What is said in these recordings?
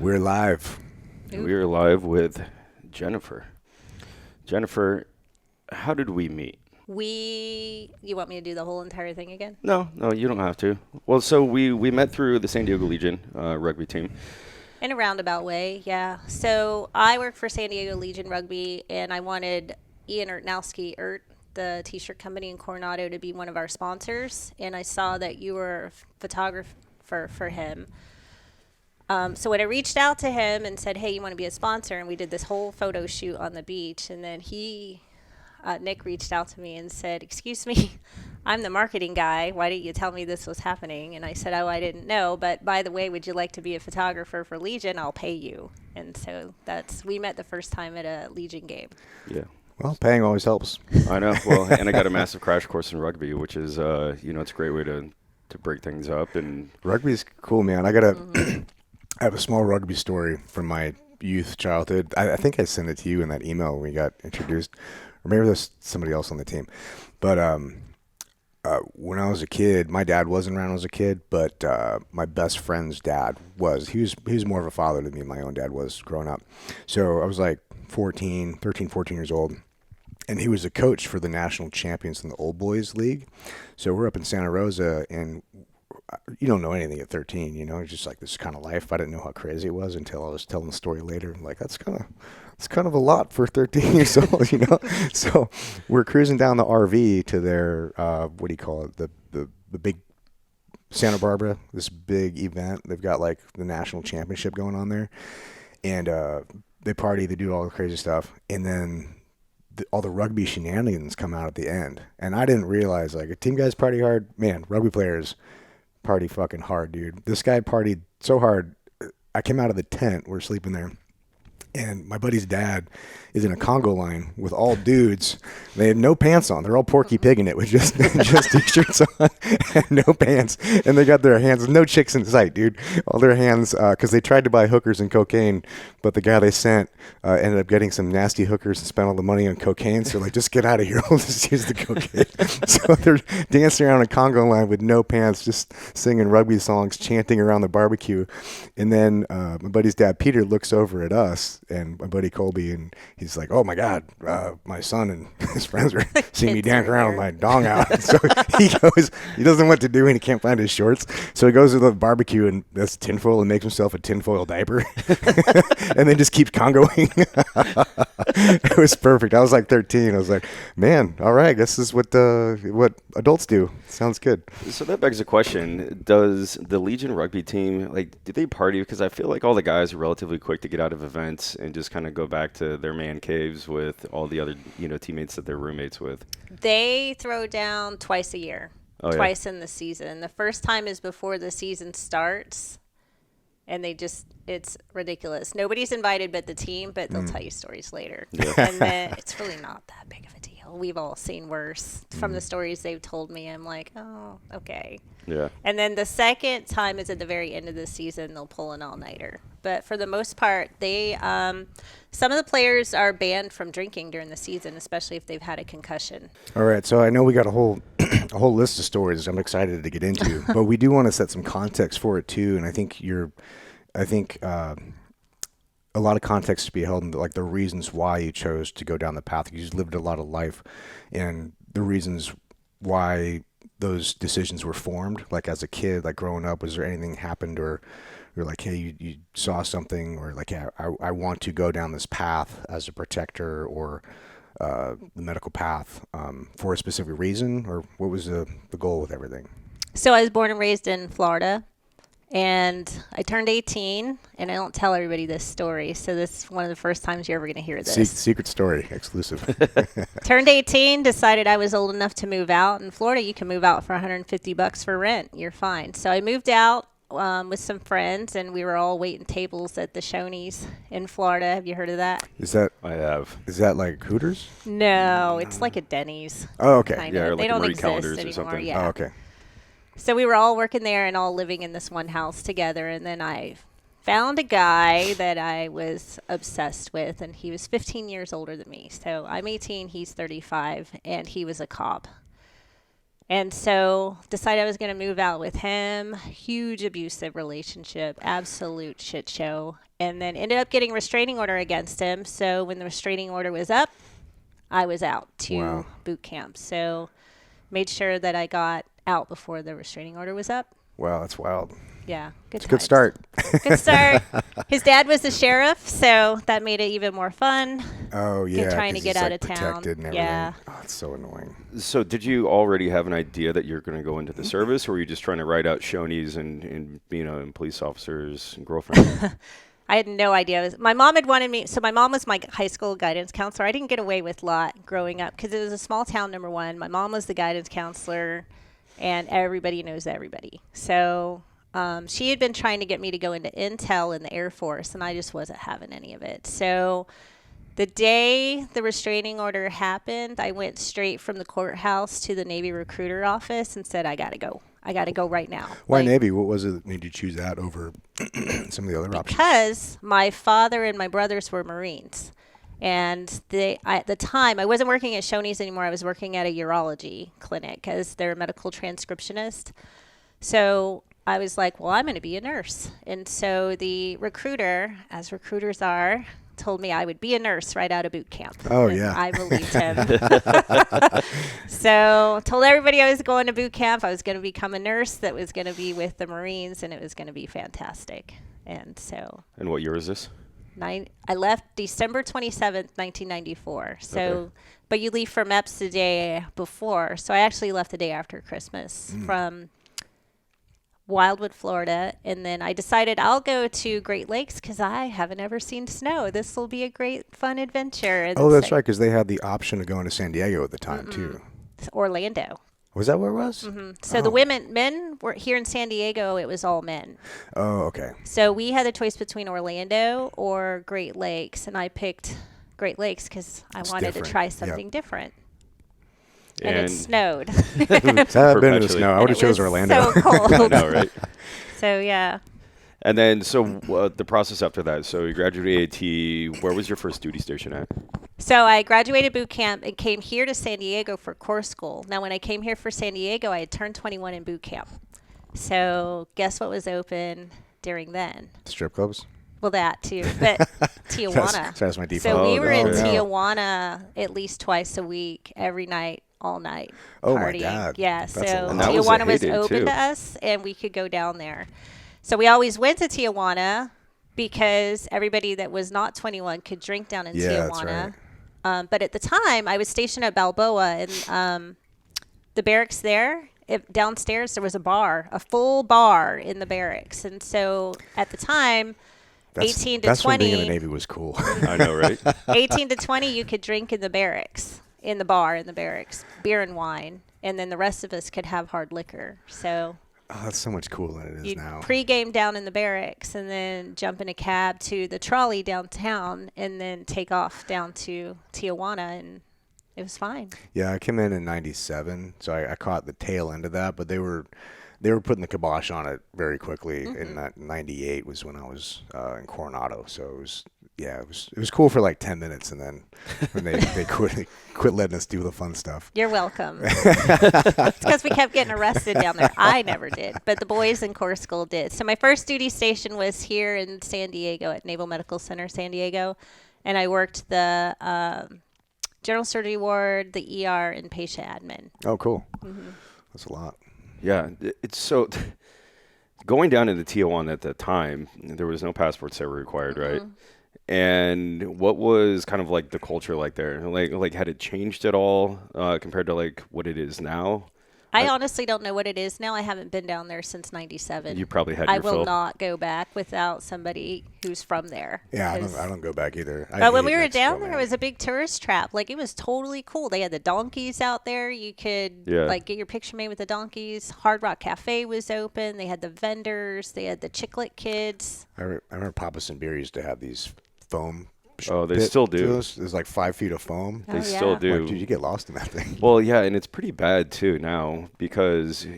We're live. We are live with Jennifer. Jennifer, how did we meet? You want me to do the whole entire thing again? No, you don't have to. Well, so we met through the San Diego Legion rugby team. In a roundabout way, yeah. So I work for San Diego Legion Rugby, and I wanted Ian Ertnowski, the t-shirt company in Coronado, to be one of our sponsors. And I saw that you were a photographer for him. So when I reached out to him and said, hey, you want to be a sponsor? And we did this whole photo shoot on the beach. And then Nick reached out to me and said, excuse me, I'm the marketing guy. Why didn't you tell me this was happening? And I said, oh, I didn't know. But by the way, would you like to be a photographer for Legion? I'll pay you. And so we met the first time at a Legion game. Yeah. Well, paying always helps. I know. Well, and I got a massive crash course in rugby, which is, it's a great way to break things up. And rugby's cool, man. I have a small rugby story from my youth childhood. I think I sent it to you in that email when we got introduced. Or maybe there's somebody else on the team. But when I was a kid, my dad wasn't around when I was a kid, but my best friend's dad was. He was more of a father than me my own dad was growing up. So I was like 13, 14 years old. And he was a coach for the national champions in the Old Boys League. So we're up in Santa Rosa, and you don't know anything at 13, it's just like this kind of life. I didn't know how crazy it was until I was telling the story later. I'm like, it's kind of a lot for 13 years old, So we're cruising down the RV to their, what do you call it? The big Santa Barbara, this big event. They've got like the national championship going on there. And they party, they do all the crazy stuff. And then all the rugby shenanigans come out at the end. And I didn't realize, like, team guys party hard. Man, rugby players party fucking hard, dude. This guy partied so hard. I came out of the tent. We're sleeping there. And my buddy's dad is in a Congo line with all dudes. They had no pants on. They're all Porky Pigging it with just t-shirts on and no pants. And they got their hands, no chicks in sight, dude. All their hands, because they tried to buy hookers and cocaine, but the guy they sent ended up getting some nasty hookers and spent all the money on cocaine. So like, just get out of here. We'll just use the cocaine. So they're dancing around a Congo line with no pants, just singing rugby songs, chanting around the barbecue. And then my buddy's dad, Peter, looks over at us and my buddy Colby, and he's like, oh my God, my son and his friends are seeing me dance around with my dong out. So he doesn't know what to do and he can't find his shorts. So he goes to the barbecue and that's tinfoil and makes himself a tinfoil diaper and then just keeps congoing. It was perfect. I was like 13. I was like, man, all right, I guess this is what adults do. Sounds good. So that begs the question, does the Legion rugby team, do they party? Because I feel like all the guys are relatively quick to get out of events and just kind of go back to their man caves with all the other, teammates that they're roommates with. They throw down twice a year, twice in the season. The first time is before the season starts, and it's ridiculous. Nobody's invited but the team, but they'll tell you stories later. Yeah. And then it's really not that big of a deal. We've all seen worse. From the stories they've told me, I'm like, oh, okay. Yeah. And then the second time is at the very end of the season. They'll pull an all-nighter. But for the most part, some of the players are banned from drinking during the season, especially if they've had a concussion. All right, so I know we got a whole list of stories I'm excited to get into, but we do want to set some context for it too. And I think a lot of context to be held in the reasons why you chose to go down the path. You just lived a lot of life, and the reasons why those decisions were formed. Like as a kid, like growing up, was there anything happened or you're like, hey, you saw something, or like, yeah, I want to go down this path as a protector or the medical path for a specific reason, or what was the goal with everything? So I was born and raised in Florida, and I turned 18, and I don't tell everybody this story, so this is one of the first times you're ever going to hear this. Secret story, exclusive. Turned 18, decided I was old enough to move out. In Florida, you can move out for $150 for rent. You're fine. So I moved out with some friends, and we were all waiting tables at the Shoney's in Florida. Have you heard of that? I have. Is that like Hooters? No, it's like a Denny's. Oh, okay. Kinda. Yeah, or like they don't Marie exist Callender's or anymore. something. Yeah. Oh, okay. So we were all working there and all living in this one house together, and then I found a guy that I was obsessed with, and he was 15 years older than me. So I'm 18, he's 35, and he was a cop. And so decided I was going to move out with him. Huge abusive relationship, absolute shit show. And then ended up getting a restraining order against him. So when the restraining order was up, I was out to boot camp. So made sure that I got out before the restraining order was up. Wow, that's wild. Yeah, It's a good start. Good start. His dad was the sheriff, so that made it even more fun. Oh, yeah. Trying to 'cause get he's, out like, of town. protected and everything. Yeah. Oh, it's so annoying. So did you already have an idea that you're going to go into the service, or were you just trying to write out Shoney's and police officers and girlfriend? I had no idea. My mom had wanted me. So my mom was my high school guidance counselor. I didn't get away with a lot growing up because it was a small town, number one. My mom was the guidance counselor, and everybody knows everybody. So she had been trying to get me to go into Intel in the Air Force, and I just wasn't having any of it. So the day the restraining order happened, I went straight from the courthouse to the Navy recruiter office and said, I got to go. I got to go right now. Why Navy? What was it that made you choose that over some of the other options? Because my father and my brothers were Marines. And at the time, I wasn't working at Shoney's anymore. I was working at a urology clinic as their medical transcriptionist. So I was like, well, I'm going to be a nurse. And so the recruiter, as recruiters are, told me I would be a nurse right out of boot camp. Oh, and yeah. I believed him. So told everybody I was going to boot camp. I was going to become a nurse that was going to be with the Marines, and it was going to be fantastic. And so. And what year is this? I left December 27th, 1994. So, Okay. But you leave from EPS the day before. So I actually left the day after Christmas from Wildwood, Florida, and then I decided I'll go to Great Lakes because I haven't ever seen snow. This will be a great, fun adventure. And Oh, that's right, because they had the option of going to San Diego at the time, too. It's Orlando. Was that where it was? So the men were here in San Diego. It was all men. Oh, okay. So we had the choice between Orlando or Great Lakes, and I picked Great Lakes because I wanted different. to try Yep. something different. And it snowed. So I've been in the Perpetually. snow. I would have It chose was Orlando. So cold. I know, right? So yeah. And then, so the process after that. So you graduated AT. Where was your first duty station at? So I graduated boot camp and came here to San Diego for course school. Now, when I came here for San Diego, I had turned 21 in boot camp. So guess what was open during then? Strip clubs? Well, that too, but Tijuana. That's my default. So we were in that's right. Tijuana at least twice a week, every night, all night. Oh, my partying. God. Yeah, That's a so lot. And that was a Tijuana was heyday, open too. to us, and we could go down there. So we always went to Tijuana because everybody that was not 21 could drink down in Yeah, Tijuana. that's right. But at the time, I was stationed at Balboa, and the barracks there, downstairs, there was a bar, a full bar in the barracks. And so at the time, 18 to that's 20. when being in the Navy was cool. I know, right? 18 to 20, you could drink in the barracks, in the bar in the barracks, beer and wine. And then the rest of us could have hard liquor. So Oh, that's so much cooler than it is you'd now. pregame down in the barracks and then jump in a cab to the trolley downtown and then take off down to Tijuana, and it was fine. Yeah, I came in '97, so I caught the tail end of that. But they were putting the kibosh on it very quickly. In that '98 was when I was in Coronado. So it was cool for like 10 minutes, and then when they quit letting us do the fun stuff. You're welcome. It's because we kept getting arrested down there. I never did, but the boys in course school did. So my first duty station was here in San Diego at Naval Medical Center, San Diego, and I worked the general surgery ward, the ER, and patient admin. Oh, cool. That's a lot. Yeah, it's so. Going down into Tijuana at the time, there was no passports that were required, right? And what was kind of like the culture like there? Like had it changed at all compared to like what it is now? I honestly don't know what it is now. I haven't been down there since '97. You probably had I your will fill. not go back without somebody who's from there. Yeah, I 'Cause- don't go back either. But when we were down there, it was a big tourist trap. Like, it was totally cool. They had the donkeys out there. You could, like, get your picture made with the donkeys. Hard Rock Cafe was open. They had the vendors. They had the Chicklet kids. I remember Papas and Beer used to have these foam. Oh, they pit still do. tools. There's like 5 feet of foam. They Oh, still yeah. do. Like, dude, you get lost in that thing. Well, yeah, and it's pretty bad too now because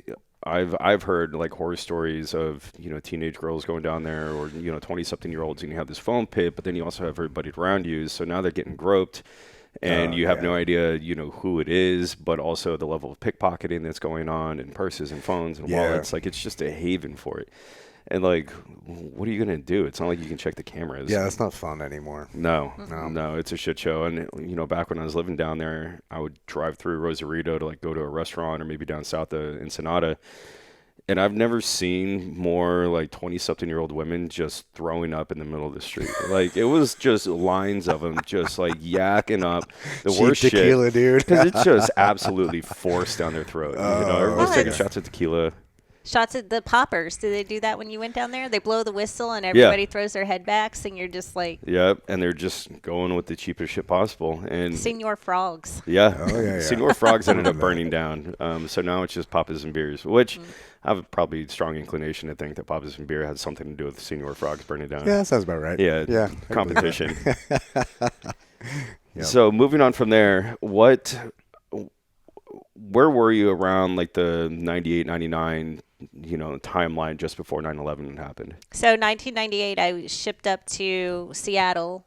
I've heard like horror stories of teenage girls going down there or 20-something-year-olds, and you have this foam pit, but then you also have everybody around you, so now they're getting groped. and you have yeah. no idea, who it is, but also the level of pickpocketing that's going on, and purses and phones and Yeah. wallets. Like, it's just a haven for it. And like, what are you gonna do? It's not like you can check the cameras. Yeah, that's not fun anymore. No, it's a shit show. And back when I was living down there, I would drive through Rosarito to like go to a restaurant, or maybe down south to Ensenada. And I've never seen more like 20-something-year-old women just throwing up in the middle of the street. Like, it was just lines of them just like yakking up the Cheap worst tequila, shit. dude. Because it's just absolutely forced down their throat. Everyone's taking Yes. shots of tequila. Shots at the poppers. Did they do that when you went down there? They blow the whistle and everybody throws their head backs, and you're just like, Yep, and they're just going with the cheapest shit possible. And Senor Frogs. yeah, Oh, yeah. Senor Frogs ended up burning down. So now it's just Papas and Beers, which I have probably strong inclination to think that Papas and Beer has something to do with Senor Frogs burning down. Yeah, that sounds about right. Yeah, Yeah. competition. Yep. So moving on from there, where were you around like the 98, 99, timeline just before 9/11 happened? So 1998, I shipped up to Seattle,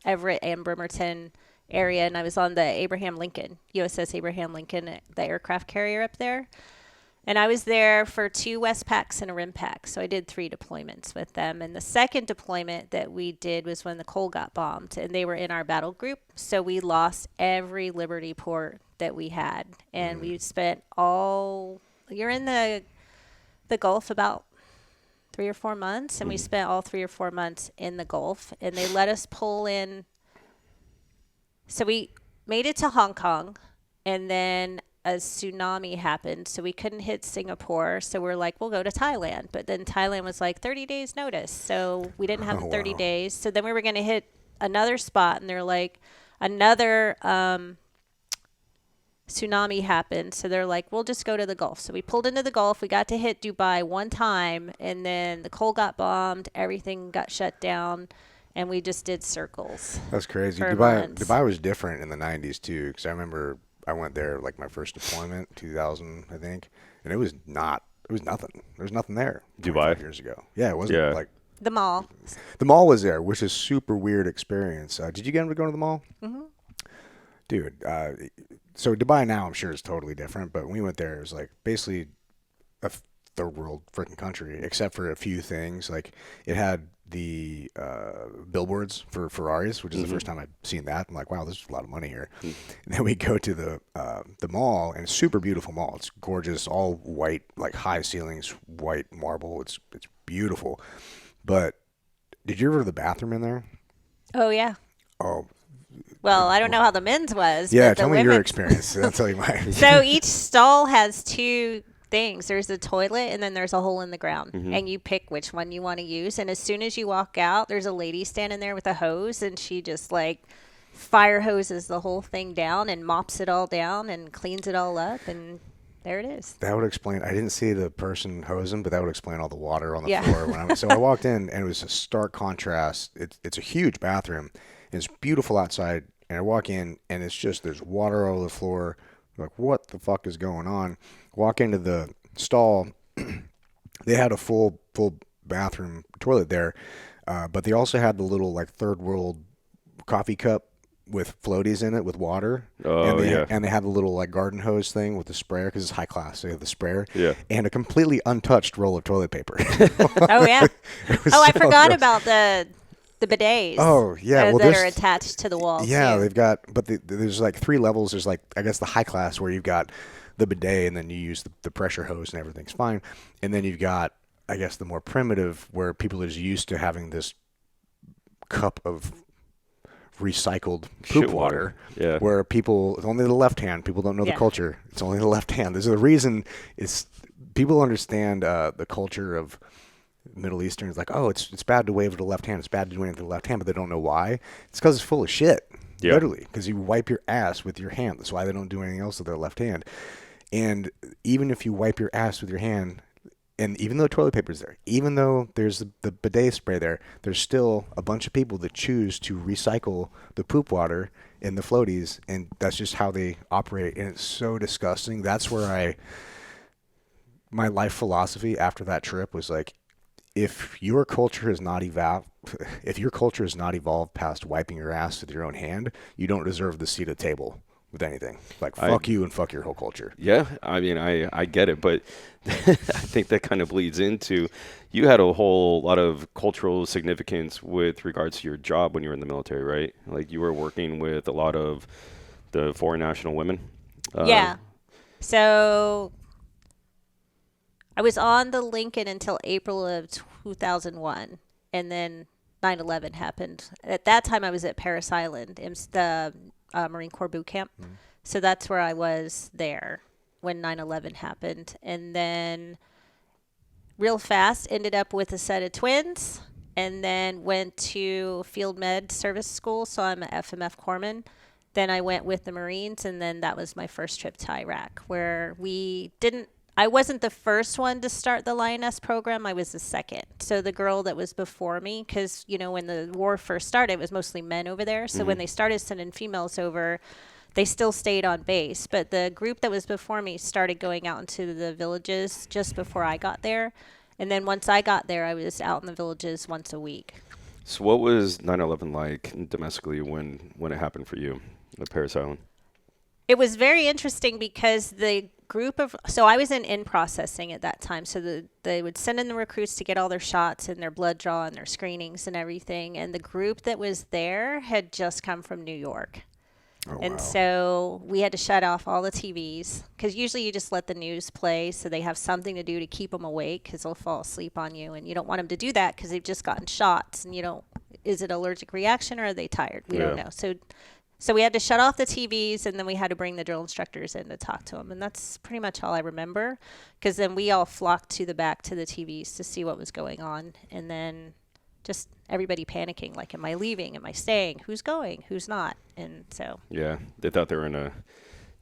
Everett, and Bremerton area, and I was on the Abraham Lincoln, USS Abraham Lincoln, the aircraft carrier up there. And I was there for 2 Westpaks and a RIMPAC, so I did 3 deployments with them. And the second deployment that we did was when the Cole got bombed, and they were in our battle group. So we lost every Liberty port that we had, and we spent you're in the Gulf about 3 or 4 months, and we spent all 3 or 4 months in the Gulf, and they let us pull in. So we made it to Hong Kong, and then a tsunami happened, so we couldn't hit Singapore. So we're like, we'll go to Thailand. But then Thailand was like 30 days notice, so we didn't have the 30 days. So then we were going to hit another spot, and they're like, another tsunami happened. So they're like, we'll just go to the Gulf. So we pulled into the Gulf. We got to hit Dubai one time, and then the Cole got bombed. Everything got shut down, and we just did circles. That's crazy. For months. Dubai was different in the 90s, too, because I remember I went there like my first deployment, 2000, I think, and it was nothing. There was nothing there. Dubai? 5 years ago. Yeah, it wasn't like. The mall. The mall was there, which is super weird experience. Did you get him to go to the mall? Mm-hmm. Dude, so Dubai now I'm sure is totally different, but when we went there, it was like basically a third world freaking country, except for a few things. Like it had the billboards for Ferraris, which is the first time I'd seen that. I'm like, wow, there's a lot of money here. And then we go to the mall, and it's a super beautiful mall. It's gorgeous, all white, like high ceilings, white marble. It's beautiful. But did you ever go to the bathroom in there? Oh, yeah. Oh, Well, I don't know how the men's was. yeah. But the Tell me your women's- experience. I'll tell you mine. So each stall has 2 things. There's a toilet, and then there's a hole in the ground. And you pick which one you want to use. And as soon as you walk out, there's a lady standing there with a hose, and she just like fire hoses the whole thing down and mops it all down and cleans it all up. And there it is. That would explain. I didn't see the person hosing, but that would explain all the water on the Yeah. floor. So I walked in, and it was a stark contrast. It's a huge bathroom. And it's beautiful outside. And I walk in, and it's just there's water all over the floor. I'm like, what the fuck is going on? Walk into the stall. They had a full bathroom toilet there, but they also had the little like third world coffee cup with floaties in it with water. Oh, yeah. And they had the little like garden hose thing with the sprayer because it's high class. They have the sprayer. Yeah. And a completely untouched roll of toilet paper. Oh, yeah. was Oh, I so forgot gross. about the bidets. Oh, yeah. Well, that there's- are attached to the walls. Yeah, too. they've got, but there's like 3 levels. There's like, I guess the high class where you've got the bidet and then you use the pressure hose and everything's fine. And then you've got, I guess, the more primitive where people are just used to having this cup of recycled poop Shit water. Yeah. Where people, it's only the left hand. People don't know the Yeah. culture. It's only the left hand. There's a reason is people understand the culture of Middle Eastern is like, oh, it's bad to wave with the left hand. It's bad to do anything with the left hand, but they don't know why. It's because it's full of shit. Yeah. Literally, because you wipe your ass with your hand. That's why they don't do anything else with their left hand. And even if you wipe your ass with your hand, and even though toilet paper is there, even though there's the bidet spray there, there's still a bunch of people that choose to recycle the poop water in the floaties, and that's just how they operate. And it's so disgusting. That's where my life philosophy after that trip was like, if your culture is not if your culture is not evolved past wiping your ass with your own hand, you don't deserve the seat at the table with anything. Like, fuck you and fuck your whole culture. Yeah, I mean, I get it, but I think that kind of bleeds into, you had a whole lot of cultural significance with regards to your job when you were in the military, right? Like, you were working with a lot of the foreign national women. Yeah. So I was on the Lincoln until April of 2001, and then 9/11 happened. At that time, I was at Parris Island, in the Marine Corps boot camp. So that's where I was there when 9/11 happened. And then real fast, ended up with a set of twins, and then went to field med service school. So I'm an FMF corpsman. Then I went with the Marines, and then that was my first trip to Iraq, where I wasn't the first one to start the Lioness program. I was the second. So the girl that was before me, because, when the war first started, it was mostly men over there. So when they started sending females over, they still stayed on base. But the group that was before me started going out into the villages just before I got there. And then once I got there, I was out in the villages once a week. So what was 9/11 like domestically when it happened for you at Parris Island? It was very interesting because the group so I was in processing at that time. So they would send in the recruits to get all their shots and their blood draw and their screenings and everything. And the group that was there had just come from New York. Oh, And wow. so we had to shut off all the TVs, because usually you just let the news play so they have something to do to keep them awake, because they'll fall asleep on you. And you don't want them to do that because they've just gotten shots, and is it allergic reaction or are they tired? We don't know. So we had to shut off the TVs, and then we had to bring the drill instructors in to talk to them. And that's pretty much all I remember, because then we all flocked to the back to the TVs to see what was going on. And then just everybody panicking, like, am I leaving? Am I staying? Who's going? Who's not? And so. Yeah, they thought they were in a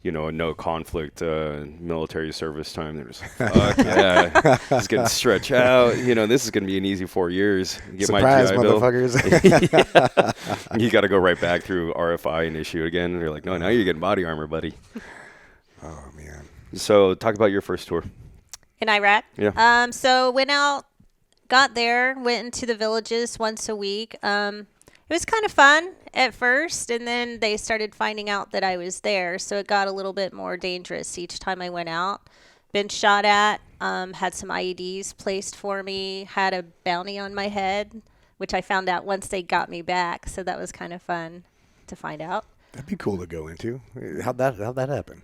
no conflict military service time. They're just like, fuck yeah, it's going to stretch out. This is going to be an easy 4 years. Get Surprise, my GI Bill. motherfuckers. You got to go right back through RFI and issue again. And they're like, no, now you're getting body armor, buddy. Oh, man. So talk about your first tour. In Iraq? Yeah. So went out, got there, went into the villages once a week. It was kind of fun at first, and then they started finding out that I was there, so it got a little bit more dangerous each time I went out. Been shot at, had some IEDs placed for me, had a bounty on my head, which I found out once they got me back, so that was kind of fun to find out. That'd be cool to go into. How'd that happen?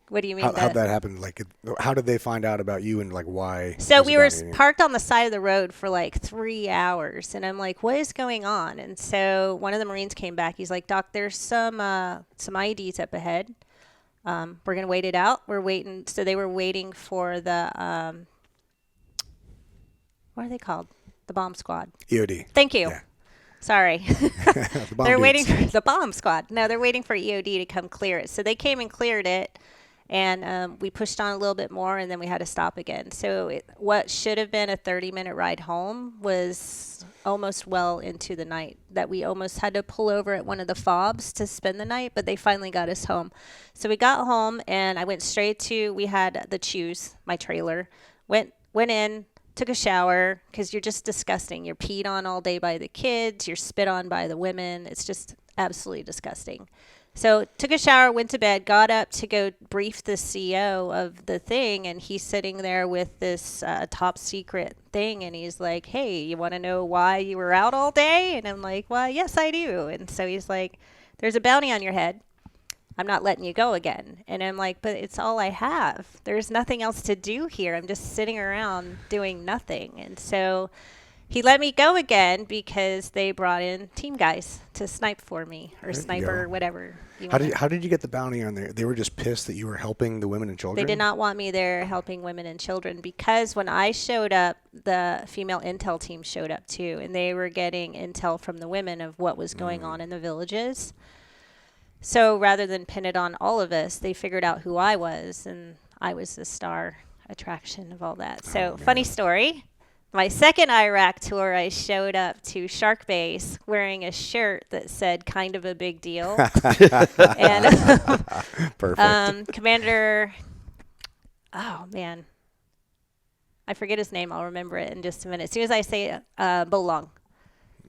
What do you mean? How'd that happen? Like, how did they find out about you and, like, why? So we were parked on the side of the road for like 3 hours, and I'm like, what is going on? And so one of the Marines came back. He's like, Doc, there's some IEDs up ahead. We're going to wait it out. We're waiting. So they were waiting for the, what are they called? The bomb squad. EOD. Thank you. Yeah. Sorry. The bomb They're dudes. waiting for the bomb squad. No, they're waiting for EOD to come clear it. So they came and cleared it. And we pushed on a little bit more, and then we had to stop again. So what should have been a 30-minute ride home was almost well into the night, that we almost had to pull over at one of the fobs to spend the night, but they finally got us home. So we got home, and I went straight to, we had the Chews, my trailer, went in, took a shower, because you're just disgusting. You're peed on all day by the kids. You're spit on by the women. It's just absolutely disgusting. So took a shower, went to bed, got up to go brief the CEO of the thing, and he's sitting there with this top secret thing, and he's like, hey, you want to know why you were out all day? And I'm like, well, yes, I do. And so he's like, there's a bounty on your head. I'm not letting you go again. And I'm like, but it's all I have. There's nothing else to do here. I'm just sitting around doing nothing. And so he let me go again because they brought in team guys to snipe for me, or sniper, or whatever. How did you get the bounty on there? They were just pissed that you were helping the women and children? They did not want me there helping women and children, because when I showed up, the female intel team showed up too, and they were getting intel from the women of what was going on in the villages. So rather than pin it on all of us, they figured out who I was, and I was the star attraction of all that. So funny story. My second Iraq tour, I showed up to Shark Base wearing a shirt that said "kind of a big deal," and Perfect. Commander, oh man, I forget his name. I'll remember it in just a minute. As soon as I say it, Bolong.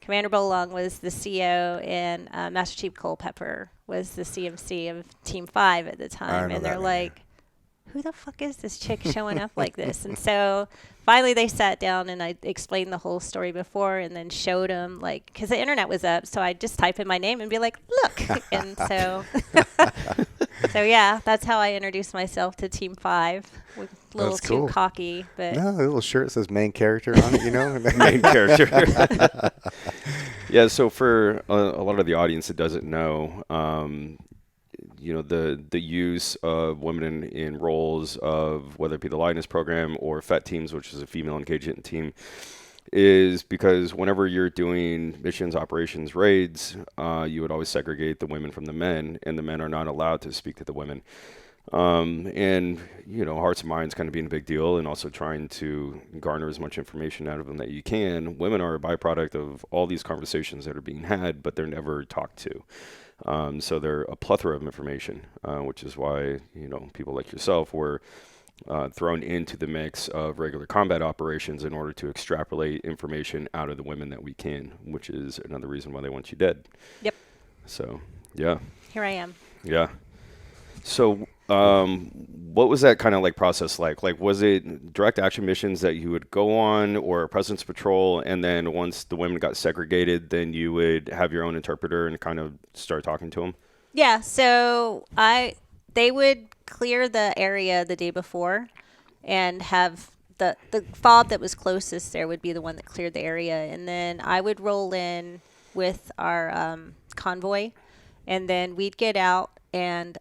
Commander Bolong was the CO, and Master Chief Culpepper was the CMC of Team 5 at the time. And they're like, who the fuck is this chick showing up like this? And so finally they sat down and I explained the whole story before and then showed them, like, because the internet was up. So I'd just type in my name and be like, look. And so, so yeah, that's how I introduced myself to Team 5. A little too cocky. But no, the little shirt says main character on it, you know? Main character. Yeah, so for a lot of the audience that doesn't know, the use of women in roles of whether it be the Lioness program or FET teams, which is a female engagement team, is because whenever you're doing missions, operations, raids, you would always segregate the women from the men, and the men are not allowed to speak to the women. And, hearts and minds kind of being a big deal, and also trying to garner as much information out of them that you can. Women are a byproduct of all these conversations that are being had, but they're never talked to. So they're a plethora of information, which is why, people like yourself were thrown into the mix of regular combat operations in order to extrapolate information out of the women that we can, which is another reason why they want you dead. Yep. So, yeah. Here I am. Yeah. So, what was that kind of like process like? Like, was it direct action missions that you would go on, or a presence patrol, and then once the women got segregated, then you would have your own interpreter and kind of start talking to them? Yeah. So they would clear the area the day before, and have the fob that was closest there would be the one that cleared the area, and then I would roll in with our convoy, and then we'd get out and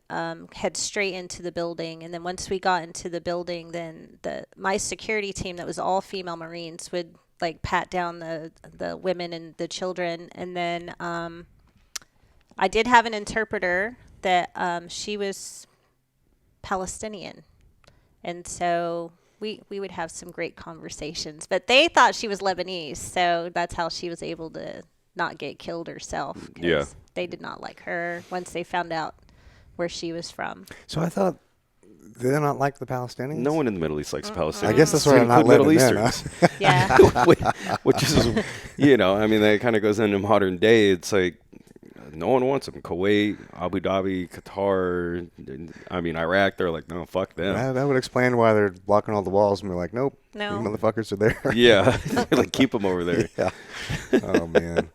head straight into the building. And then once we got into the building, then my security team that was all female Marines would like pat down the women and the children. And then I did have an interpreter that she was Palestinian. And so we would have some great conversations. But they thought she was Lebanese, so that's how she was able to not get killed herself. Yeah. They did not like her once they found out where she was from. So I thought, they not like the Palestinians? No one in the Middle East likes Palestinians. I guess that's why I'm not Middle letting them in, Easterns. Yeah. Which is, that kind of goes into modern day. It's like, no one wants them. Kuwait, Abu Dhabi, Qatar, Iraq, they're like, no, fuck them. That would explain why they're blocking all the walls and we're like, nope, No. these motherfuckers are there. Yeah, like keep them over there. Yeah. Oh, man.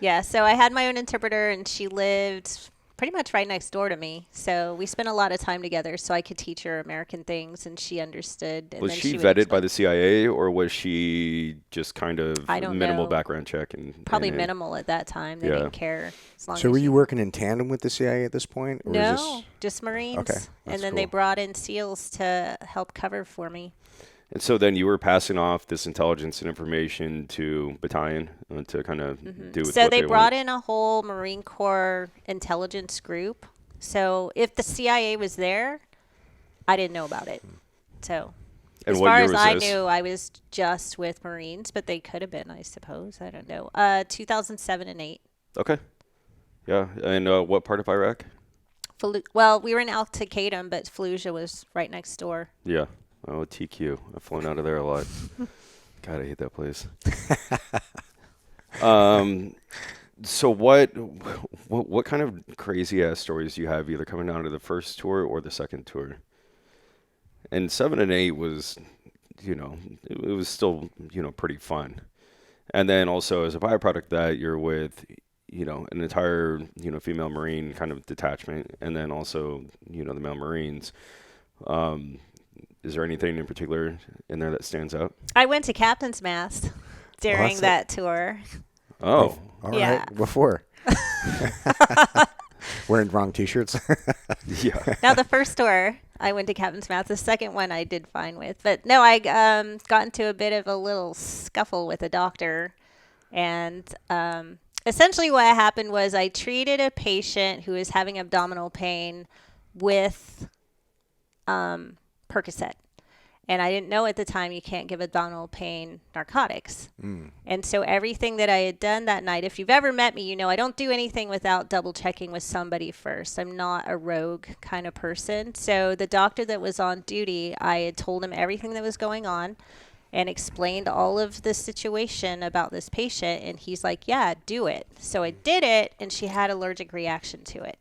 Yeah, so I had my own interpreter, and she lived pretty much right next door to me. So we spent a lot of time together so I could teach her American things, and she understood. And Was then she would vetted by the CIA, or was she just kind of I don't minimal know. background check? Probably minimal at that time. They didn't care. As long So as were you working in tandem with the CIA at this point? Or No, was just Marines. Okay, that's And then they cool. brought in SEALs to help cover for me. And so then you were passing off this intelligence and information to battalion to kind of do with So what they they brought wanted. in a whole Marine Corps intelligence group. So if the CIA was there, I didn't know about it. So And as what far year as was I this? knew, I was just with Marines, but they could have been, I suppose. I don't know. 2007 and 8. Okay. Yeah. And what part of Iraq? Well, we were in Al Taqadim, but Fallujah was right next door. Yeah. Oh, TQ. I've flown out of there a lot. God, I hate that place. So what kind of crazy ass stories do you have either coming out of the first tour or the second tour? And 7 and 8 was, it was still, pretty fun. And then also as a byproduct of that, you're with, an entire, female Marine kind of detachment, and then also, the male Marines. Is there anything in particular in there that stands out? I went to Captain's Mast during that tour. Oh, all Yeah. right, before. Wearing wrong T-shirts. yeah. Now, the first tour, I went to Captain's Mast. The second one, I did fine with. But no, I got into a bit of a little scuffle with a doctor. And essentially what happened was I treated a patient who was having abdominal pain with Percocet. And I didn't know at the time you can't give abdominal pain narcotics. And so everything that I had done that night, if you've ever met me, you know I don't do anything without double checking with somebody first. I'm not a rogue kind of person. So the doctor that was on duty, I had told him everything that was going on. and explained all of the situation about this patient. And he's like, yeah, do it. So I did it, and she had allergic reaction to it.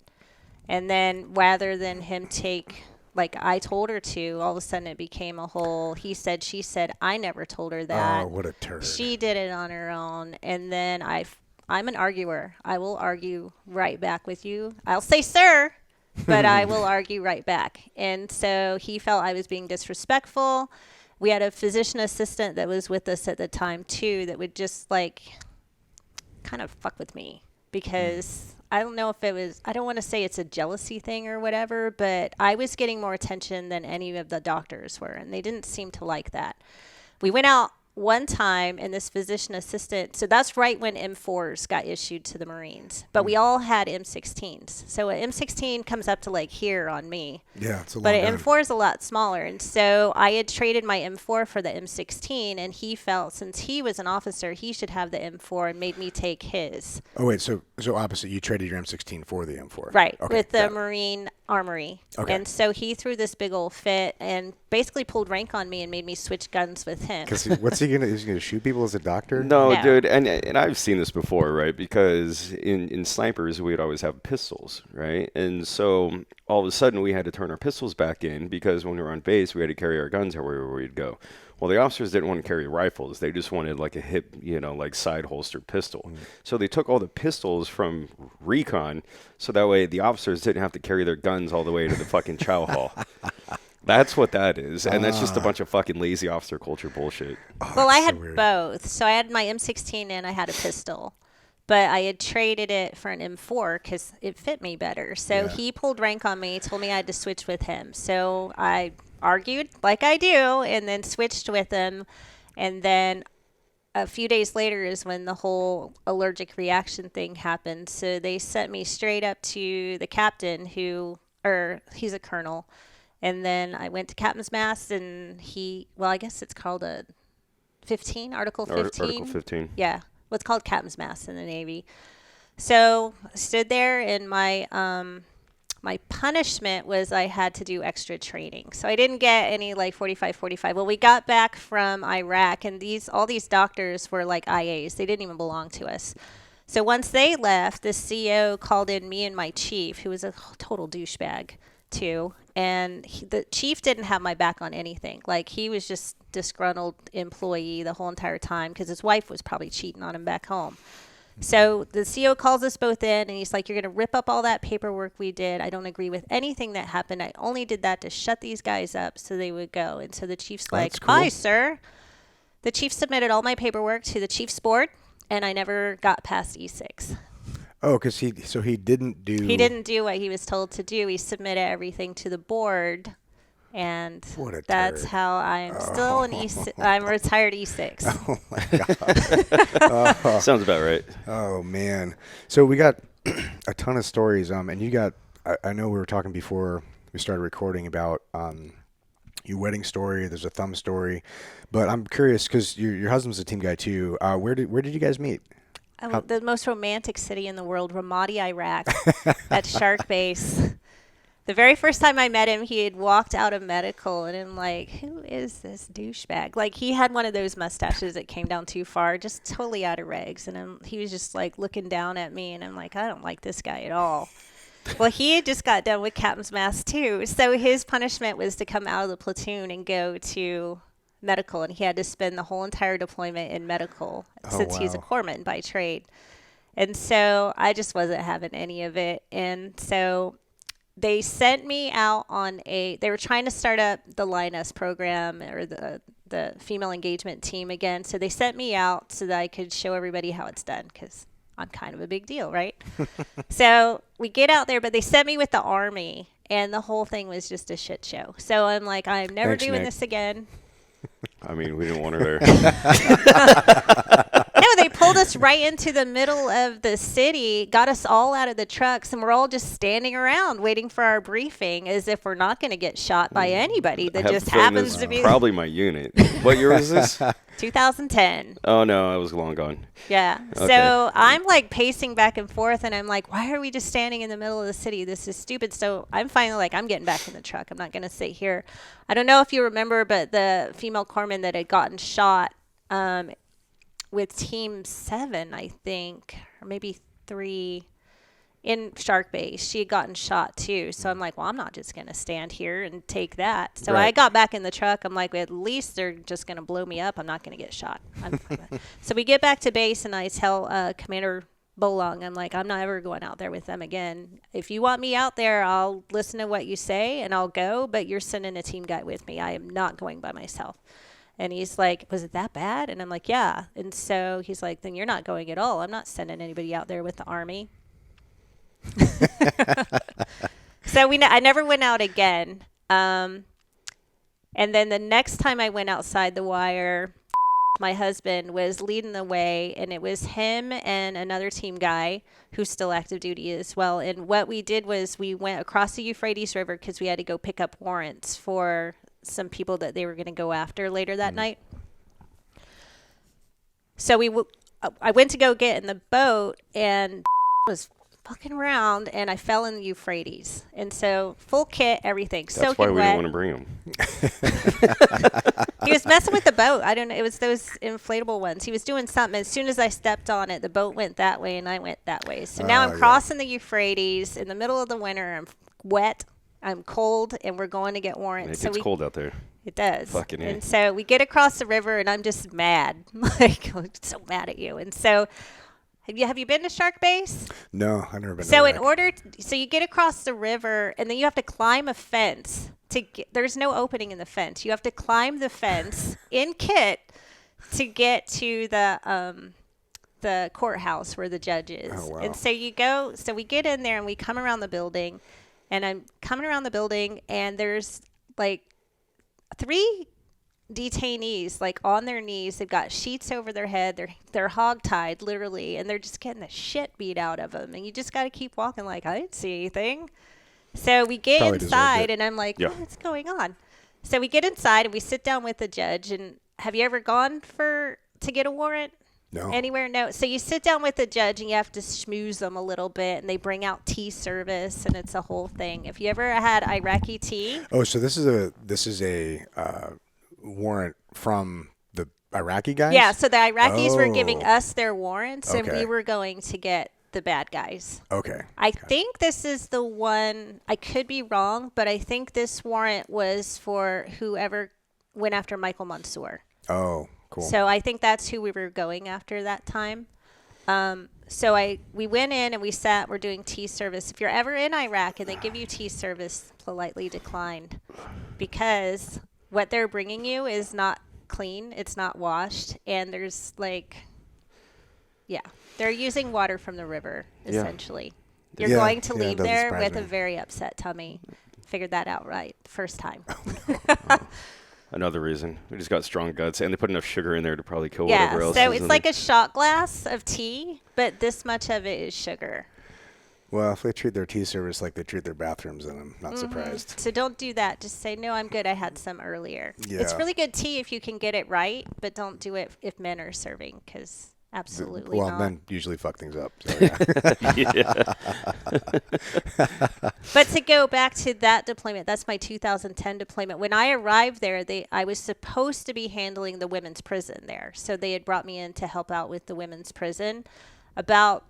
And then rather than him take, like I told her to, all of a sudden it became a whole he said, she said. I never told her that. Oh, what a turd. She did it on her own. And then I'm an arguer. I will argue right back with you. I'll say, sir, but I will argue right back. And so he felt I was being disrespectful. We had a physician assistant that was with us at the time, too, that would just, like, kind of fuck with me because I don't know if it was, I don't want to say it's a jealousy thing or whatever, but I was getting more attention than any of the doctors were, and they didn't seem to like that. We went out one time, and this physician assistant, so that's right when M4s got issued to the Marines, but we all had M16s. So an M16 comes up to like here on me. Yeah, it's a long But an gun. M4 is a lot smaller. And so I had traded my M4 for the M16, and he felt since he was an officer, he should have the M4 and made me take his. Oh, wait, so opposite. You traded your M16 for the M4. Right, Okay, with the got it. Marine Armory. Okay. And so he threw this big old fit and basically pulled rank on me and made me switch guns with him. Because what's he gonna? Is he gonna shoot people as a doctor? No, No. dude, and I've seen this before, right? Because in snipers, we'd always have pistols, right? And so all of a sudden, we had to turn our pistols back in because when we were on base, we had to carry our guns everywhere we'd go. Well, the officers didn't want to carry rifles. They just wanted like a hip, like side holster pistol. So they took all the pistols from recon so that way the officers didn't have to carry their guns all the way to the fucking chow hall. That's what that is. And that's just a bunch of fucking lazy officer culture bullshit. Oh, Well, I that's so had weird. both. So I had my M16 and I had a pistol. But I had traded it for an M4 because it fit me better. So Yeah. he pulled rank on me, told me I had to switch with him. So I argued like I do and then switched with him. And then a few days later is when the whole allergic reaction thing happened. So they sent me straight up to the captain he's a colonel. And then I went to captain's mast and I guess it's called a 15, Article 15. Article 15. Yeah, what's called captain's mast in the Navy. So I stood there, and my punishment was I had to do extra training. So I didn't get any like 45. Well, we got back from Iraq, and all these doctors were like IAs. They didn't even belong to us. So once they left, the CO called in me and my chief, who was a total douchebag too. And the chief didn't have my back on anything. Like, he was just disgruntled employee the whole entire time because his wife was probably cheating on him back home. So the CO calls us both in, and he's like, you're going to rip up all that paperwork we did. I don't agree with anything that happened. I only did that to shut these guys up so they would go. And so the chief's like, That's cool. aye, sir. The chief submitted all my paperwork to the chief's board, and I never got past E6. Oh, because he didn't do. He didn't do what he was told to do. He submitted everything to the board, and What a that's turd. how I'm still an E6. I'm a retired E6. Oh my God. Sounds about right. Oh man. So we got a ton of stories. And you got. I know we were talking before we started recording about your wedding story. There's a thumb story, but I'm curious because your husband's a team guy too. Where did you guys meet? The most romantic city in the world, Ramadi, Iraq, at Shark Base. The very first time I met him, he had walked out of medical, and I'm like, who is this douchebag? Like, he had one of those mustaches that came down too far, just totally out of regs. And he was just, like, looking down at me, and I'm like, I don't like this guy at all. Well, he had just got done with captain's mast, too. So his punishment was to come out of the platoon and go to medical, and he had to spend the whole entire deployment in medical since he's a wow. corpsman by trade. And so I just wasn't having any of it. And so they sent me out on they were trying to start up the Lioness program or the female engagement team again. So they sent me out so that I could show everybody how it's done because I'm kind of a big deal, right? So we get out there, but they sent me with the Army, and the whole thing was just a shit show. So I'm like, I'm never Thanks, doing Nick. this again. I mean, we didn't want her there. No, they pulled us us right into the middle of the city, got us all out of the trucks, and we're all just standing around waiting for our briefing as if we're not going to get shot by anybody that just happens to be. Probably my unit. What year was this? 2010. Oh, no, I was long gone. Yeah. Okay. So I'm like pacing back and forth, and I'm like, why are we just standing in the middle of the city? This is stupid. So I'm finally like, I'm getting back in the truck. I'm not going to sit here. I don't know if you remember, but the female corpsman that had gotten shot with Team 7, I think, or maybe 3 in Shark Base, she had gotten shot too. So I'm like, well, I'm not just going to stand here and take that. So I got back in the truck. I'm like, well, at least they're just going to blow me up. I'm not going to get shot. So we get back to base, and I tell Commander Bolong, I'm like, I'm not ever going out there with them again. If you want me out there, I'll listen to what you say and I'll go, but you're sending a team guy with me. I am not going by myself. And he's like, was it that bad? And I'm like, yeah. And so he's like, then you're not going at all. I'm not sending anybody out there with the Army. So I never went out again. And then the next time I went outside the wire, my husband was leading the way, and it was him and another team guy who's still active duty as well. And what we did was we went across the Euphrates River because we had to go pick up warrants for some people that they were going to go after later that night. So I went to go get in the boat, and was fucking around, and I fell in the Euphrates. And so full kit, everything, That's soaking why we wet. didn't want to bring him. He was messing with the boat. I don't know. It was those inflatable ones. He was doing something. As soon as I stepped on it, the boat went that way, and I went that way. So now I'm crossing the Euphrates in the middle of the winter. I'm wet. I'm cold, and we're going to get warrants. It gets cold out there. It does. Fucking and so we get across the river, and I'm just mad. Like, I'm so mad at you. And so have you been to Shark Base? No, I've never been. So to so you get across the river, and then you have to climb a fence there's no opening in the fence. You have to climb the fence in kit to get to the courthouse where the judge is. Oh, wow. And so we get in there, and we come around the building, and I'm coming around the building, and there's like 3 detainees like on their knees. They've got sheets over their head. They're hogtied literally, and they're just getting the shit beat out of them. And you just got to keep walking like, I didn't see anything. So we get inside, and I'm like, what's going on? So we get inside, and we sit down with the judge. And have you ever gone to get a warrant? No. Anywhere? No. So you sit down with the judge, and you have to schmooze them a little bit, and they bring out tea service, and it's a whole thing. If you ever had Iraqi tea. Oh, so this is a warrant from the Iraqi guys? Yeah, so the Iraqis were giving us their warrants, and Okay. we were going to get the bad guys. Okay. I think this is the one, I could be wrong, but I think this warrant was for whoever went after Michael Mansour. Oh, cool. So I think that's who we were going after that time. We went in, and we sat, we're doing tea service. If you're ever in Iraq and they give you tea service, politely declined, because what they're bringing you is not clean, it's not washed, and there's they're using water from the river, essentially. You're going to leave there with a very upset tummy. Figured that out right first time. Another reason. We just got strong guts, and they put enough sugar in there to probably kill whatever else. So it's like a shot glass of tea, but this much of it is sugar. Well, if they treat their tea service like they treat their bathrooms, then I'm not surprised. So don't do that. Just say, no, I'm good. I had some earlier. Yeah. It's really good tea if you can get it right, but don't do it if men are serving, because absolutely not. Men usually fuck things up. So yeah. But to go back to that deployment, that's my 2010 deployment. When I arrived there, I was supposed to be handling the women's prison there. So they had brought me in to help out with the women's prison. About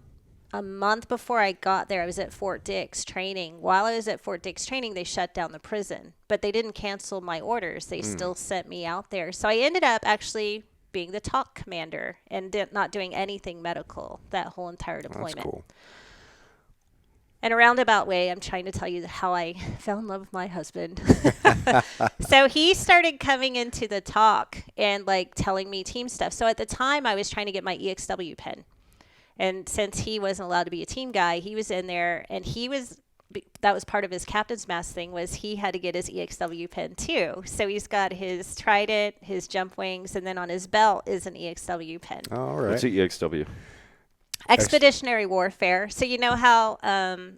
a month before I got there, I was at Fort Dix training. While I was at Fort Dix training, they shut down the prison, but they didn't cancel my orders. They still sent me out there. So I ended up actually being the talk commander and not doing anything medical that whole entire deployment. That's cool. In a roundabout way, I'm trying to tell you how I fell in love with my husband. So he started coming into the talk and telling me team stuff. So at the time, I was trying to get my EXW pen. And since he wasn't allowed to be a team guy, he was in there, and that was part of his captain's mask thing, was he had to get his EXW pen too. So he's got his trident, his jump wings, and then on his belt is an EXW pen. All right. What's the EXW? expeditionary warfare. So you know how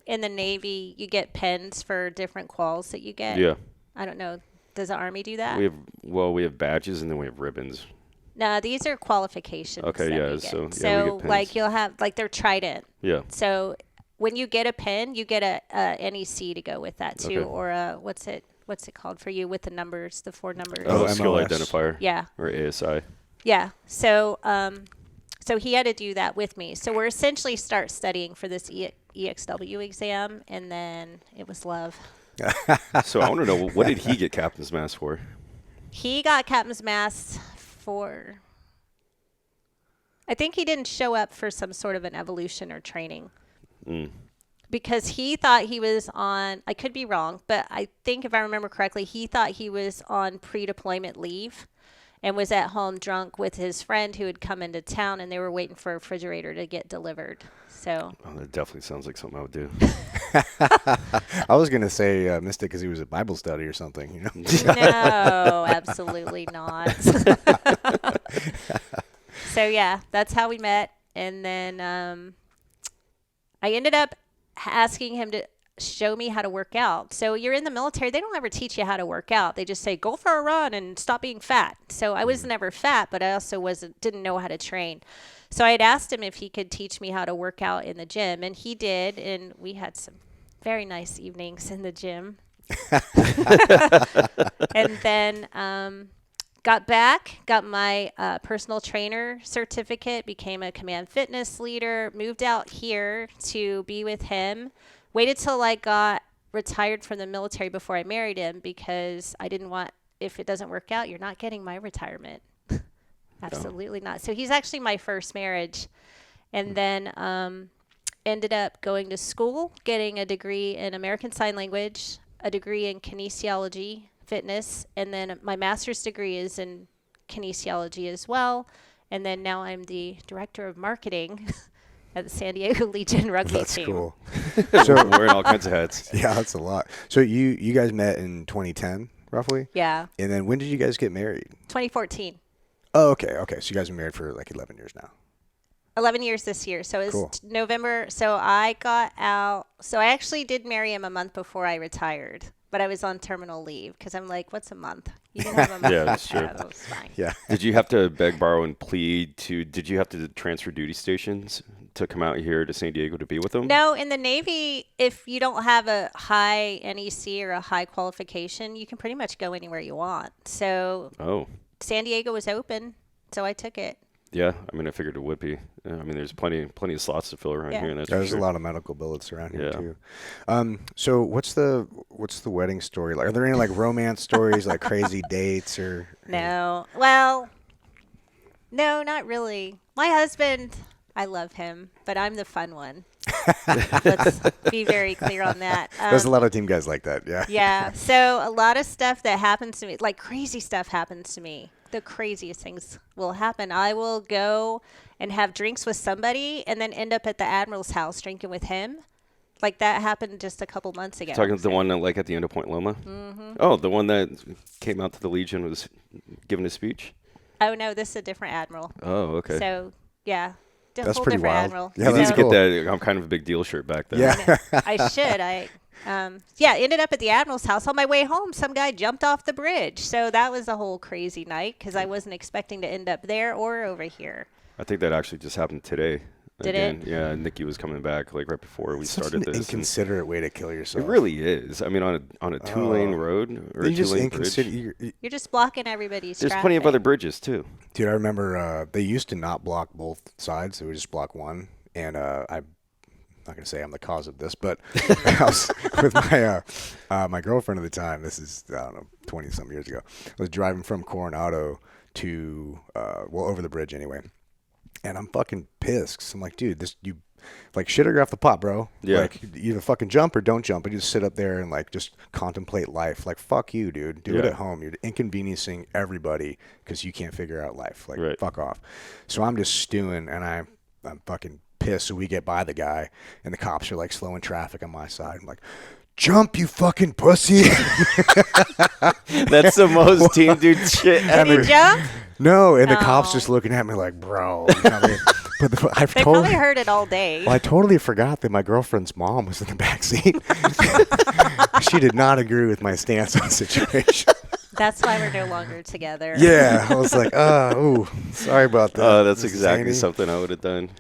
in the Navy you get pens for different quals that you get? Yeah. I don't know. Does the Army do that? We have badges and then we have ribbons. No, these are qualifications. Okay, that yeah. we get. So we So get like pens. you'll have like they're trident. Yeah. So when you get a pen, you get a NEC to go with that too, Okay. or a what's it called for you with the numbers, the 4 numbers? Oh, skill MOS. identifier. Yeah. Or ASI. Yeah. So so he had to do that with me. So we're essentially start studying for this EXW exam, and then it was love. So I want to know, what did he get captain's mast for? He got captain's mast for, I think he didn't show up for some sort of an evolution or training. Because he thought he was on, I could be wrong, but I think if I remember correctly, he thought he was on pre-deployment leave and was at home drunk with his friend who had come into town, and they were waiting for a refrigerator to get delivered. So Oh, that definitely sounds like something I would do. I was gonna say missed it because he was at Bible study or something. You know. no, absolutely not. So yeah, that's how we met. And then I ended up asking him to show me how to work out. So you're in the military, they don't ever teach you how to work out. They just say, go for a run and stop being fat. So I was never fat, but I also didn't know how to train. So I had asked him if he could teach me how to work out in the gym, and he did. And we had some very nice evenings in the gym. And then got my personal trainer certificate, became a command fitness leader, moved out here to be with him, waited till I got retired from the military before I married him, because I didn't want, if it doesn't work out, you're not getting my retirement. Absolutely not. So he's actually my first marriage. And then ended up going to school, getting a degree in American Sign Language, a degree in kinesiology, fitness, and then my master's degree is in kinesiology as well. And then now I'm the director of marketing at the San Diego Legion rugby That's team. cool. So wearing all kinds of hats. Yeah, that's a lot. So you guys met in 2010, roughly? Yeah, And then when did you guys get married? 2014. Oh, okay. So you guys been married for like 11 years now. 11 years this year. So it's Cool. November. So I got out. So I actually did marry him a month before I retired, but I was on terminal leave because I'm like, what's a month? You can have a month. Yeah, that's true. That was fine. Yeah. Did you have to beg, borrow, and plead did you have to transfer duty stations to come out here to San Diego to be with them? No, in the Navy, if you don't have a high NEC or a high qualification, you can pretty much go anywhere you want. So Oh. San Diego was open, so I took it. Yeah, I mean, I figured it would be. I mean, there's plenty of slots to fill around Yeah. here. That's There's for sure. a lot of medical billets around here Yeah. too. So what's the wedding story like? Are there any like romance stories, like crazy dates or? No. Well, no, not really. My husband, I love him, but I'm the fun one. Let's be very clear on that. There's a lot of team guys like that. Yeah. Yeah. So a lot of stuff that happens to me, like crazy stuff happens to me. The craziest things will happen. I will go and have drinks with somebody and then end up at the Admiral's house drinking with him. Like that happened just a couple months ago. Talking to the one that, like at the end of Point Loma? Mm-hmm. Oh, the one that came out to the Legion, was giving a speech? Oh, no, this is a different Admiral. Oh, okay. So, yeah. That's whole pretty different wild. Admiral. Yeah, you need that's to get cool. that I'm kind of a big deal shirt back there. Yeah. I should. Ended up at the Admiral's house. On my way home, some guy jumped off the bridge. So that was a whole crazy night because I wasn't expecting to end up there or over here. I think that actually just happened today. Did Again. it? Yeah, Nikki was coming back like right before we Such started an this. and inconsiderate way to kill yourself. It really is. I mean, on a two-lane road or a You just two-lane bridge. You're just blocking everybody's There's traffic. plenty of other bridges too. Dude, I remember they used to not block both sides; they would just block one. And I'm not gonna say I'm the cause of this, but I was with my girlfriend at the time. This is, I don't know, 20-some years ago. I was driving from Coronado to over the bridge anyway, and I'm fucking pissed. 'Cause I'm like, dude, you like shit or you're off the pot, bro. Yeah. Like you either fucking jump or don't jump, and you just sit up there and like just contemplate life. Like fuck you, dude. Do it Yeah. at home. You're inconveniencing everybody because you can't figure out life. Like Right. fuck off. So I'm just stewing, and I'm fucking pissed. So we get by the guy, and the cops are like slowing traffic on my side. I'm like, jump, you fucking pussy. That's the most team dude shit Did ever. he jump? No, and the cops just looking at me like, bro. You know what I mean? But They probably heard it all day. Well, I totally forgot that my girlfriend's mom was in the back seat. She did not agree with my stance on the situation. That's why we're no longer together. Yeah, I was like, sorry about that. Oh, that's Mrs. exactly Haney. something I would have done.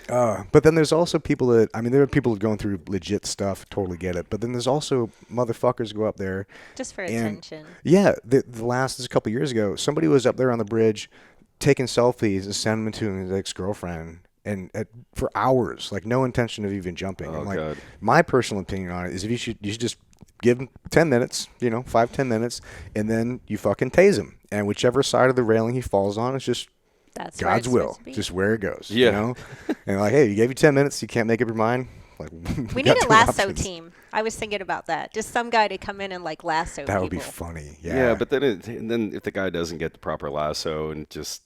But then there's also people that, there are people going through legit stuff, totally get it. But then there's also motherfuckers go up there. Just for and, attention. Yeah, this is a couple years ago. Somebody was up there on the bridge taking selfies and sending them to his ex-girlfriend and for hours, like no intention of even jumping. Oh, I'm like, God. my personal opinion on it is you should just give him 10 minutes, 5-10 minutes, and then you fucking tase him. And whichever side of the railing he falls on, it's just That's God's where it's will, supposed to be. just where it goes. Yeah. And like, hey, you gave you 10 minutes, you can't make up your mind. Like, We got need a two lasso options. team. I was thinking about that. Just some guy to come in and like lasso That would be people. funny. Yeah, but then if the guy doesn't get the proper lasso and just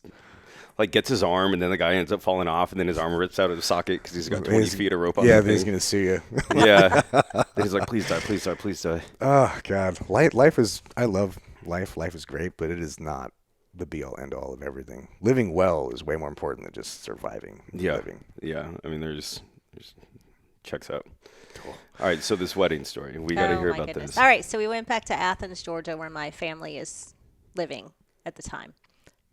like gets his arm, and then the guy ends up falling off, and then his arm rips out of the socket because he's got 20 feet of rope on Yeah, the but he's thing. gonna sue you. Yeah. Then he's like, please die, please die, please die. Oh God, life is. I love life. Life is great, but it is not the be all end all of everything. Living well is way more important than just surviving. Yeah. Living. Yeah. I mean, there's checks out. Cool. All right, so this wedding story. We got to hear my about goodness. this. All right, so we went back to Athens, Georgia, where my family is living at the time.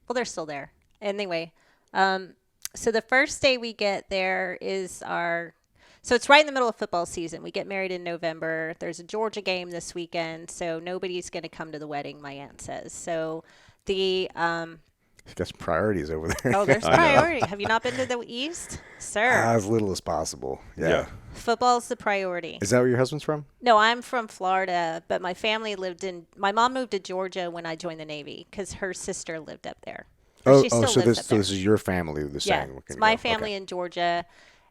Well, they're still there. Anyway, so the first day we get there is so it's right in the middle of football season. We get married in November. There's a Georgia game this weekend, so nobody's going to come to the wedding, my aunt says. So the She's got some priorities over there. oh, there's priority. Have you not been to the East, sir? As little as possible. Yeah. Football's the priority. Is that where your husband's from? No, I'm from Florida, but my family my mom moved to Georgia when I joined the Navy because her sister lived up there. Or she still so lives up there. this is your family. The Yeah, same. it's my family in Georgia.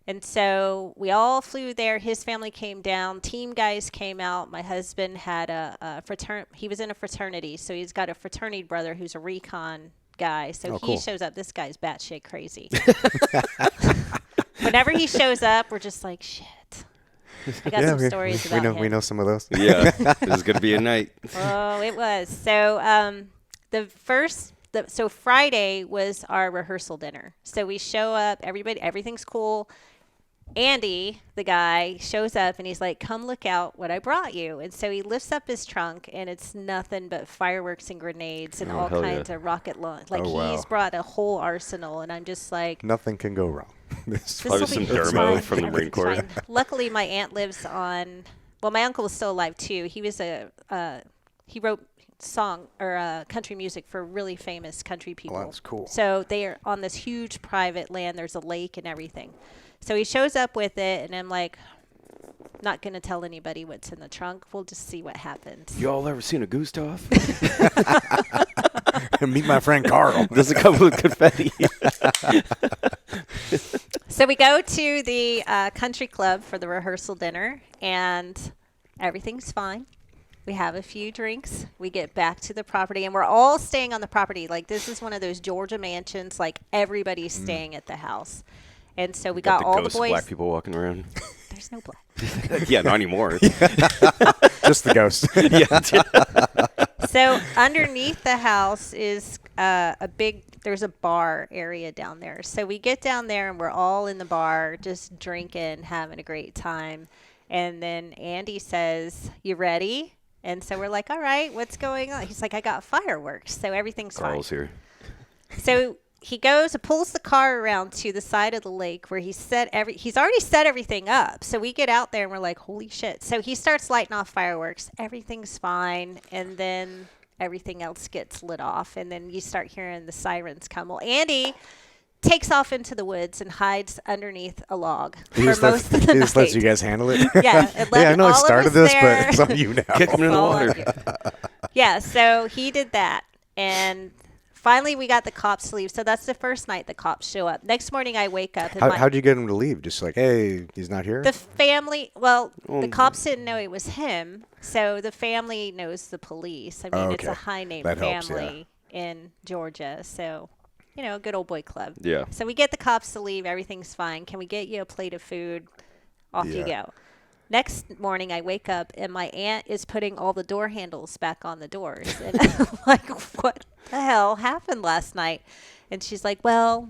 And so we all flew there. His family came down. Team guys came out. My husband had a he was in a fraternity, so he's got a fraternity brother who's a recon guy. So he cool. shows up. This guy's batshit crazy. Whenever he shows up, we're just like, shit. I got some stories about him. We know some of those. Yeah, this is going to be a night. Oh, it was. So so Friday was our rehearsal dinner. So we show up, everything's cool. Andy, the guy, shows up and he's like, come look out what I brought you. And so he lifts up his trunk and it's nothing but fireworks and grenades and all kinds of rocket launch. Like he's brought a whole arsenal. And I'm just like, Nothing can go wrong. Probably some Dermo from the Marine Corps. Luckily, my aunt lives on, well, my uncle was still alive too. He was he wrote country music for really famous country people. Well, that's cool. So they are on this huge private land. There's a lake and everything. So he shows up with it, and I'm like, not going to tell anybody what's in the trunk. We'll just see what happens. You all ever seen a Gustav? Meet my friend Carl. Does it come with confetti? So we go to the country club for the rehearsal dinner, and everything's fine. We have a few drinks. We get back to the property, and we're all staying on the property. Like, this is one of those Georgia mansions. Like, everybody's staying at the house. And so we got all the boys. Black people walking around. There's no black. Yeah, not anymore. Just the ghost. So underneath the house is there's a bar area down there. So we get down there and we're all in the bar just drinking, having a great time. And then Andy says, you ready? And so we're like, all right, what's going on? He's like, I got fireworks. So everything's Carl's fine. here. So he goes and pulls the car around to the side of the lake where he's already set everything up. So we get out there and we're like, holy shit. So he starts lighting off fireworks. Everything's fine. And then everything else gets lit off. And then you start hearing the sirens come. Well, Andy takes off into the woods and hides underneath a log for most of the night. He just lets you guys handle it? Yeah. I know I started this, there. but it's on you now. Kick him in the All water. of you. Yeah, so he did that. And finally, we got the cops to leave. So that's the first night the cops show up. Next morning, I wake up. And How'd you get him to leave? Just like, hey, he's not here? the family, the cops didn't know it was him. So the family knows the police. I mean, it's a high-name That helps, family in Georgia. So, good old boy club. Yeah. So we get the cops to leave. Everything's fine. Can we get you a plate of food? Off you go. Next morning, I wake up, and my aunt is putting all the door handles back on the doors. And I'm like, what the hell happened last night? And she's like, well,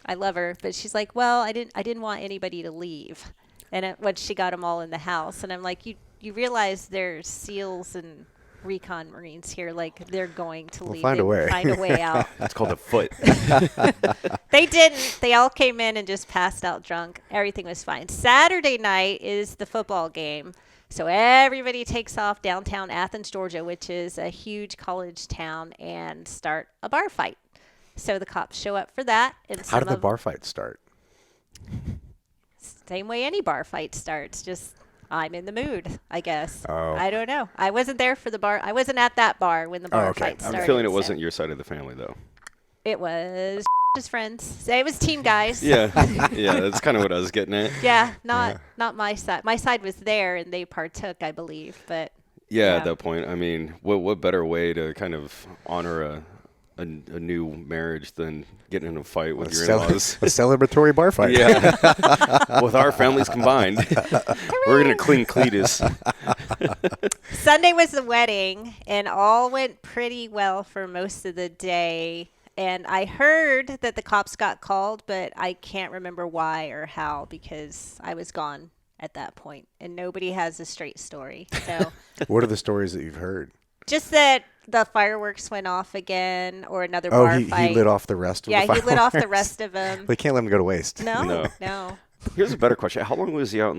I love her, but she's like, well, I didn't want anybody to leave. And once she got them all in the house, and I'm like, you realize there's SEALs and recon Marines here, like they're going to leave. Find a way. Find a way out. It's called a foot. They didn't. They all came in and just passed out drunk. Everything was fine. Saturday night is the football game. So everybody takes off downtown Athens, Georgia, which is a huge college town, and start a bar fight. So the cops show up for that. And How did the bar fight start? Same way any bar fight starts. Just I'm in the mood, I guess. Oh. I don't know. I wasn't there for the bar. I wasn't at that bar when the bar okay. fight started. I'm feeling it wasn't your side of the family, though. It was his friends. So it was team guys. Yeah, that's kind of what I was getting at. Yeah, not my side. My side was there, and they partook, I believe. But Yeah, at that point, I mean, what better way to kind of honor a new marriage than getting in a fight with your in-laws? A celebratory bar fight. Yeah. With our families combined, we're going to clean Cletus. Sunday was the wedding, and all went pretty well for most of the day. And I heard that the cops got called, but I can't remember why or how because I was gone at that point, and nobody has a straight story. So, What are the stories that you've heard? just that the fireworks went off again, or another bar fight. He lit off the rest of the Yeah, fireworks. he lit off the rest of them. They can't let him go to waste. No. Here's a better question. How long was he out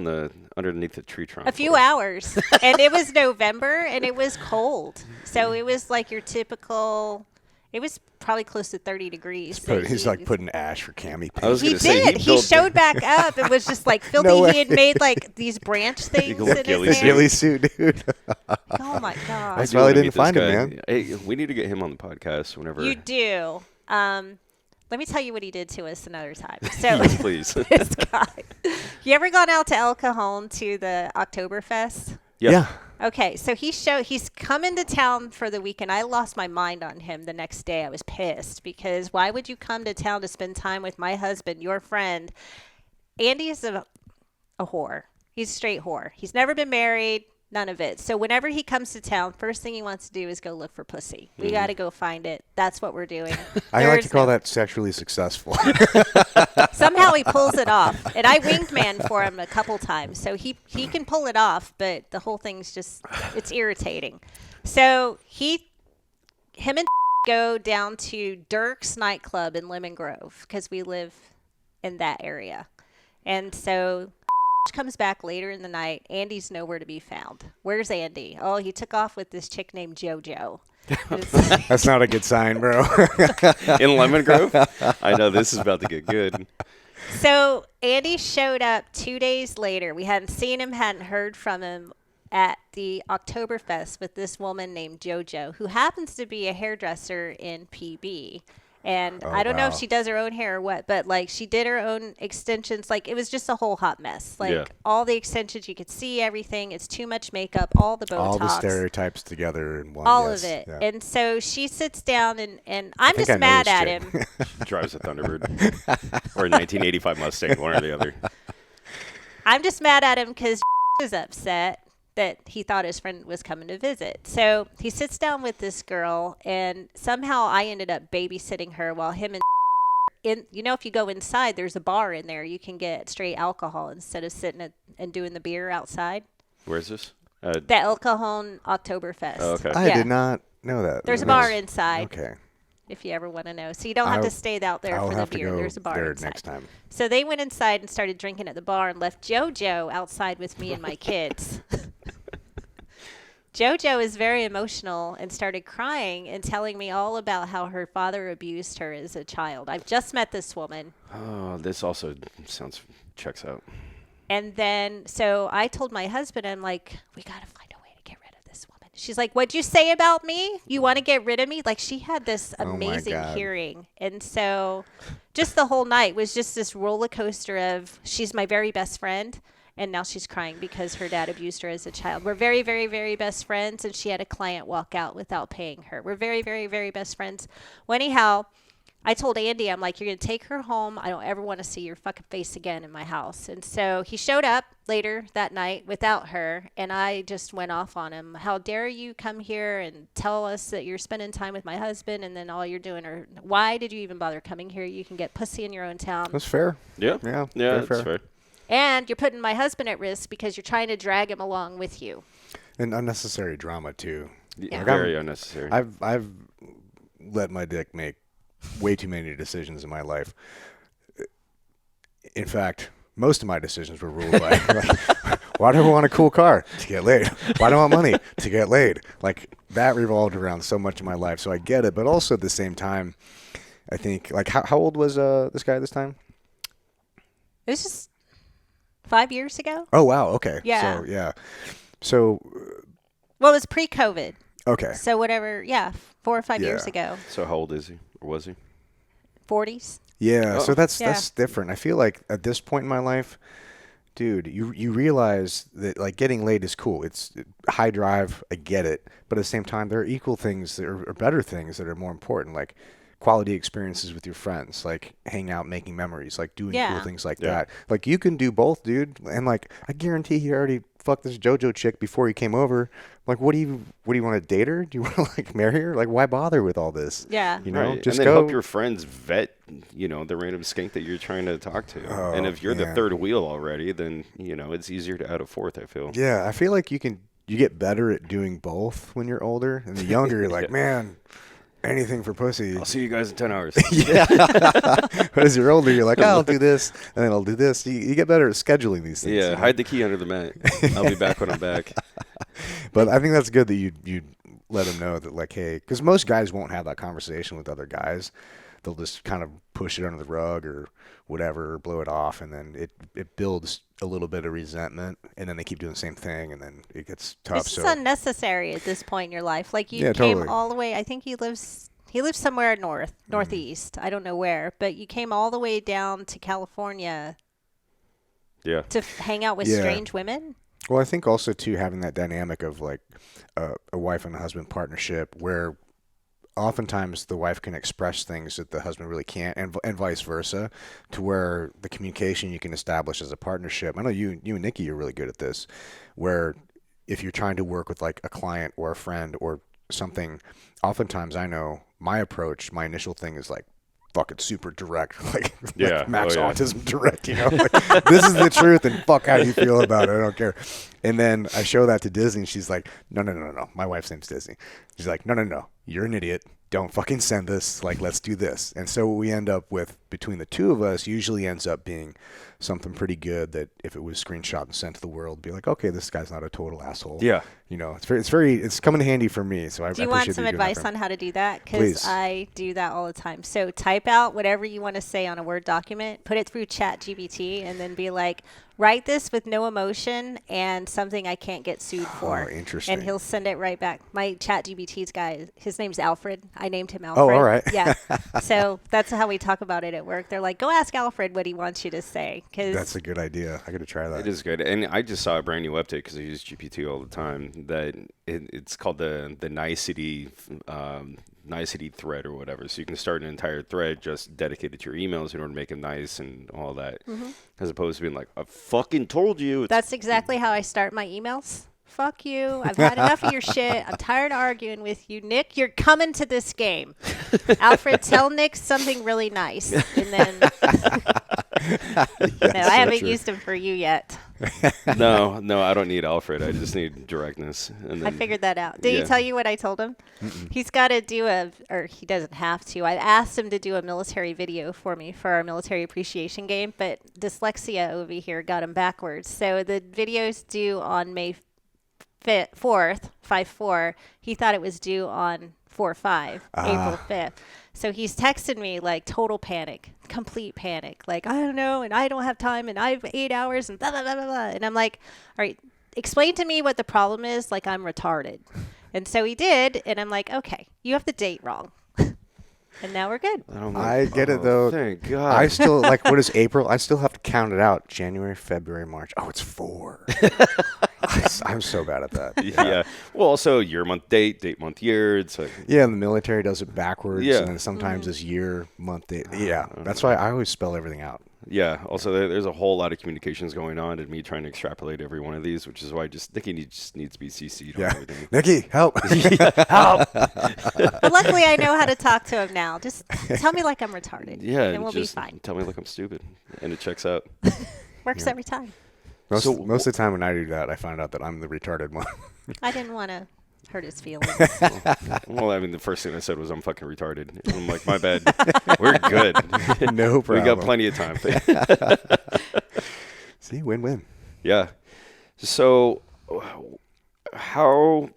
underneath the tree trunk? A few for? hours. And it was November, and it was cold. So it was like your typical, it was probably close to 30 degrees. He's like putting ash for cami paint. I was He gonna say, did. He showed back up and was just like filthy. No He had made like these branch things look in ghillie his suit. hair. ghillie suit, dude. Oh my I god! That's do why I wanna didn't meet this find him, guy. man. Hey, we need to get him on the podcast whenever. You do. Let me tell you what he did to us another time. So Yes, please. this guy. You ever gone out to El Cajon to the Oktoberfest? Yeah. Okay, so he's come into town for the weekend. I lost my mind on him the next day. I was pissed because why would you come to town to spend time with my husband, your friend? Andy is a whore. He's a straight whore. He's never been married, none of it. So whenever he comes to town, first thing he wants to do is go look for pussy. We got to go find it. That's what we're doing. I like to call that sexually successful. Somehow he pulls it off. And I wingman for him a couple times. So he can pull it off, but the whole thing's just, it's irritating. So him and go down to Dirk's nightclub in Lemon Grove because we live in that area. And so comes back later in the night. Andy's nowhere to be found. Where's Andy? Oh, he took off with this chick named JoJo. That's not a good sign, bro. In Lemon Grove? I know this is about to get good. So Andy showed up 2 days later. We hadn't seen him, hadn't heard from him at the Oktoberfest with this woman named JoJo, who happens to be a hairdresser in PB. And I don't know if she does her own hair or what, but like she did her own extensions. Like it was just a whole hot mess. Like all the extensions, you could see everything. It's too much makeup, all the Botox. All the stereotypes together in one. All of it. Yeah. And so she sits down and I'm just mad at him. Drives a Thunderbird or a 1985 Mustang, one or the other. I'm just mad at him because is upset that he thought his friend was coming to visit. So he sits down with this girl, and somehow I ended up babysitting her while him and if you go inside, there's a bar in there. You can get straight alcohol instead of sitting and doing the beer outside. Where's this? The El Cajon Oktoberfest. Oh, okay. I did not know that. There's a bar inside. Okay. If you ever want to know. So you don't have to stay out there for the beer. There's a bar there inside. Next time. So they went inside and started drinking at the bar and left JoJo outside with me and my kids. JoJo is very emotional and started crying and telling me all about how her father abused her as a child. I've just met this woman. Oh, this also checks out. And then, so I told my husband, I'm like, we got to find a way to get rid of this woman. She's like, what'd you say about me? You want to get rid of me? Like she had this amazing hearing. And so just the whole night was just this roller coaster of she's my very best friend. And now she's crying because her dad abused her as a child. We're very, very, very best friends. And she had a client walk out without paying her. We're very, very, very best friends. Well, anyhow, I told Andy, I'm like, you're going to take her home. I don't ever want to see your fucking face again in my house. And so he showed up later that night without her, and I just went off on him. How dare you come here and tell us that you're spending time with my husband, and then all you're doing, or why did you even bother coming here? You can get pussy in your own town. That's fair. Yeah. Yeah. Yeah, very that's fair. And you're putting my husband at risk because you're trying to drag him along with you. And unnecessary drama too. Yeah, Like, very unnecessary. I've let my dick make way too many decisions in my life. In fact, most of my decisions were ruled by like, why do I want a cool car? To get laid. Why do I want money? To get laid. Like that revolved around so much of my life. So I get it, but also at the same time, I think like how old was this guy this time? It was just 5 years ago. Oh wow, okay. Yeah. So yeah. So Well, it was pre-COVID. okay. So whatever, 4 or 5 years Yeah. ago. So how old is he, or was he? 40s. Yeah, so Oh. that's different. I feel like at this point in my life, dude, you realize that like getting laid is cool. It's high drive, I get it, but at the same time, there are equal things that are better things that are more important, like quality experiences with your friends, like hanging out, making memories, like doing cool Yeah. things like Yeah. that. Like you can do both, dude. And like I guarantee he already fucked this JoJo chick before he came over. Like what do you want to date her? Do you want to like marry her? Like why bother with all this? Yeah. You know, Right. just and then go. help your friends vet, the random skink that you're trying to talk to. And if you're the man. third wheel already, then, it's easier to add a fourth, I feel. Yeah, I feel like you get better at doing both when you're older, and the younger you're like, man, anything for pussy. I'll see you guys in 10 hours. Yeah. But as you're older, you're like, oh, I'll do this, and then I'll do this. You get better at scheduling these things. Yeah, you know? hide the key under the mat. I'll be back when I'm back. But I think that's good that you let them know that, like, hey, because most guys won't have that conversation with other guys. They'll just kind of push it under the rug or whatever, or blow it off, and then it builds a little bit of resentment, and then they keep doing the same thing, and then it gets tough. This is unnecessary at this point in your life. Like you Yeah, came totally. all the way. I think he lives somewhere northeast. I don't know where, but you came all the way down to California Yeah. to hang out with Yeah. strange women. Well, I think also too having that dynamic of like a wife and a husband partnership where oftentimes the wife can express things that the husband really can't, and vice versa, to where the communication you can establish as a partnership. I know you and Nikki are really good at this, where if you're trying to work with like a client or a friend or something, oftentimes I know my approach, my initial thing is like fucking super direct, like, Yeah. like max Oh, yeah. autism direct, like, this is the truth and fuck how you feel about it, I don't care. And then I show that to Disney and she's like, no, my wife's name's Disney. She's like, no, you're an idiot, don't fucking send this, like, let's do this. And so what we end up with between the two of us usually ends up being something pretty good that if it was screenshot and sent to the world, be like, okay, this guy's not a total asshole. Yeah. It's coming in handy for me. So I Do you appreciate want you some doing that advice for me. on how to do that? Please. Because I do that all the time. So type out whatever you want to say on a Word document, put it through ChatGPT, and then be like, write this with no emotion and something I can't get sued for. Interesting. And he'll send it right back. My ChatGPT's guy, his name's Alfred. I named him Alfred. Oh, all right. Yeah. So that's how we talk about it at work. They're like, go ask Alfred what he wants you to say. That's a good idea. I got to try that. It is good. And I just saw a brand new update because I use GPT all the time that it's called the nicety thread or whatever. So you can start an entire thread just dedicated to your emails in order to make them nice and all that. As opposed to being like, I fucking told you. That's exactly how I start my emails. Fuck you. I've had enough of your shit. I'm tired of arguing with you. Nick, you're coming to this game. Alfred, tell Nick something really nice. And then, no, I haven't true. used him for you yet. No, I don't need Alfred. I just need directness. And then, I figured that out. Did yeah. he tell you what I told him? He's got to do or he doesn't have to. I asked him to do a military video for me for our military appreciation game, but dyslexia over here got him backwards. So the video's due on May 4th, 5/4. He thought it was due on 4/5, April 5th. So he's texted me like total panic, complete panic. Like, I don't know, and I don't have time, and I have 8 hours, and blah, blah, blah, blah, blah. And I'm like, all right, explain to me what the problem is, like I'm retarded. And so he did, and I'm like, okay, you have the date wrong. And now we're good. And I'm I get it, though. Thank God. I still, like, what is April? I still have to count it out. January, February, March. Oh, it's 4. I'm so bad at that. Yeah. Well, also year, month, date, month, year. It's like, Yeah, and the military does it backwards. Yeah. And then sometimes it's year, month, date. Yeah, that's why I always spell everything out. yeah. Also, there's a whole lot of communications going on, and me trying to extrapolate every one of these, which is why Nikki just needs to be CC'd on Yeah. everything. Nikki, help. Help! But luckily, I know how to talk to him now. Just tell me like I'm retarded. Yeah, and we'll be just fine. tell me like I'm stupid, and it checks out. Works every time. Most So- of the time when I do that, I find out that I'm the retarded one. I didn't want to hurt his feelings. Well, I mean, the first thing I said was I'm fucking retarded. And I'm like, my bad. We're good. No We problem. got plenty of time. See, win-win. Yeah. So, how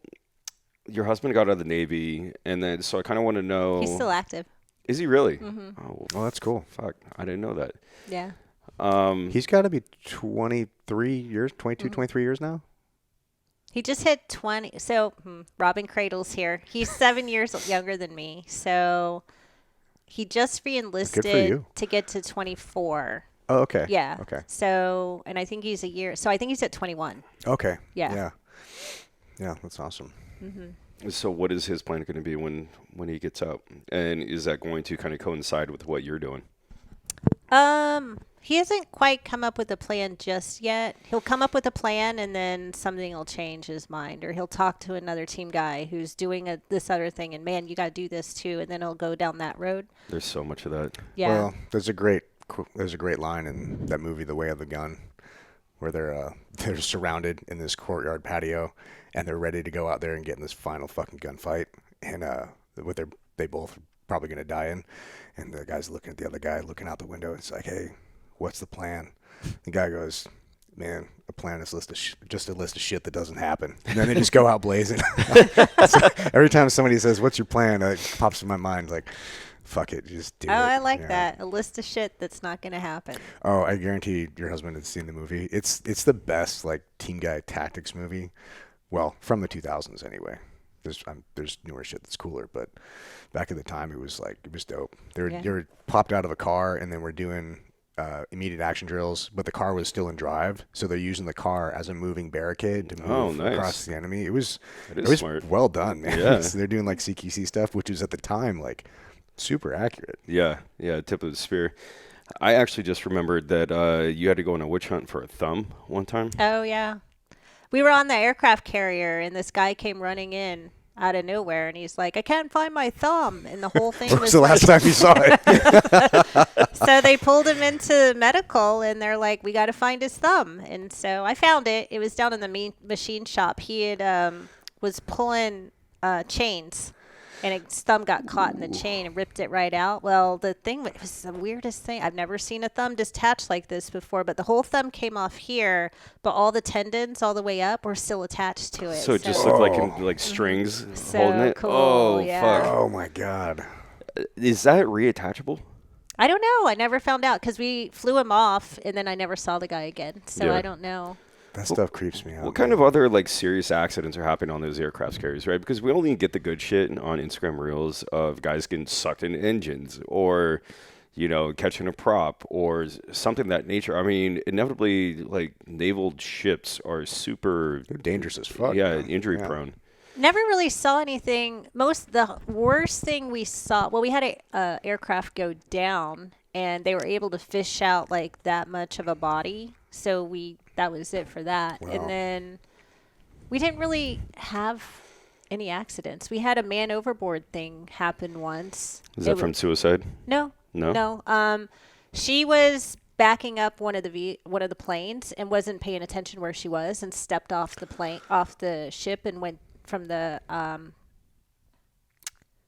your husband got out of the Navy, and then so I kind of want to know. He's still active. Is he really? Oh, Well, that's cool. fuck! I didn't know that. Yeah. He's got to be 23 years, 22, 23 years now. He just hit 20. So, Robin Cradle's here. He's 7 years younger than me. So, he just re-enlisted you. to get to 24. Oh, okay. Yeah. Okay. So, and I think he's a year. So, I think he's at 21. Okay. Yeah. Yeah. Yeah, that's awesome. So, what is his plan going to be when he gets out? And is that going to kind of coincide with what you're doing? He hasn't quite come up with a plan just yet. He'll come up with a plan and then something will change his mind, or he'll talk to another team guy who's doing this other thing, and man, you got to do this too, and then he'll go down that road. There's so much of that. Yeah. Well, there's a great line in that movie, The Way of the Gun, where they're surrounded in this courtyard patio, and they're ready to go out there and get in this final fucking gunfight, and they both are probably gonna die in, and the guy's looking at the other guy, looking out the window. It's like, hey, what's the plan? The guy goes, man, a plan is just a list of shit that doesn't happen. And then they just go out blazing. So every time somebody says, what's your plan? It pops in my mind like, fuck it, just do it. I like Yeah. that. A list of shit that's not going to happen. Oh, I guarantee your husband has seen the movie. It's the best like team guy tactics movie. Well, from the 2000s anyway. There's newer shit that's cooler, but back at the time it was dope. They were popped out of a car and then we're doing immediate action drills, but the car was still in drive, so they're using the car as a moving barricade to move across the enemy. It was smart. well done, man. Yeah. They're doing like CQC stuff, which was at the time like super accurate. Yeah, tip of the spear. I actually just remembered that you had to go on a witch hunt for a thumb one time. Oh, yeah. We were on the aircraft carrier, and this guy came running in out of nowhere, and he's like, I can't find my thumb. And the whole thing When was was the last time you saw it? So they pulled him into medical, and they're like, we got to find his thumb. And so I found it. It was down in the machine shop. He had was pulling chains, and his thumb got caught in the chain and ripped it right out. Well, the thing was the weirdest thing. I've never seen a thumb detached like this before, but the whole thumb came off here, but all the tendons all the way up were still attached to it. So it just looked like strings So holding it. cool, Oh, yeah. fuck. Oh my god. Is that reattachable? I don't know. I never found out because we flew him off, and then I never saw the guy again. So Yeah. I don't know. That stuff creeps me out. What kind of other like serious accidents are happening on those aircraft carriers, right? Because we only get the good shit on Instagram reels of guys getting sucked in engines or, catching a prop or something of that nature. I mean, inevitably, like naval ships are super They're dangerous as fuck. yeah, man. injury Yeah. prone. Never really saw anything. The worst thing we saw, well, we had a aircraft go down, and they were able to fish out like that much of a body. So that was it for that. Wow. And then we didn't really have any accidents. We had a man overboard thing happen once. Is that from suicide? No. No? No. She was backing up one of the planes and wasn't paying attention where she was and stepped off the ship and went from the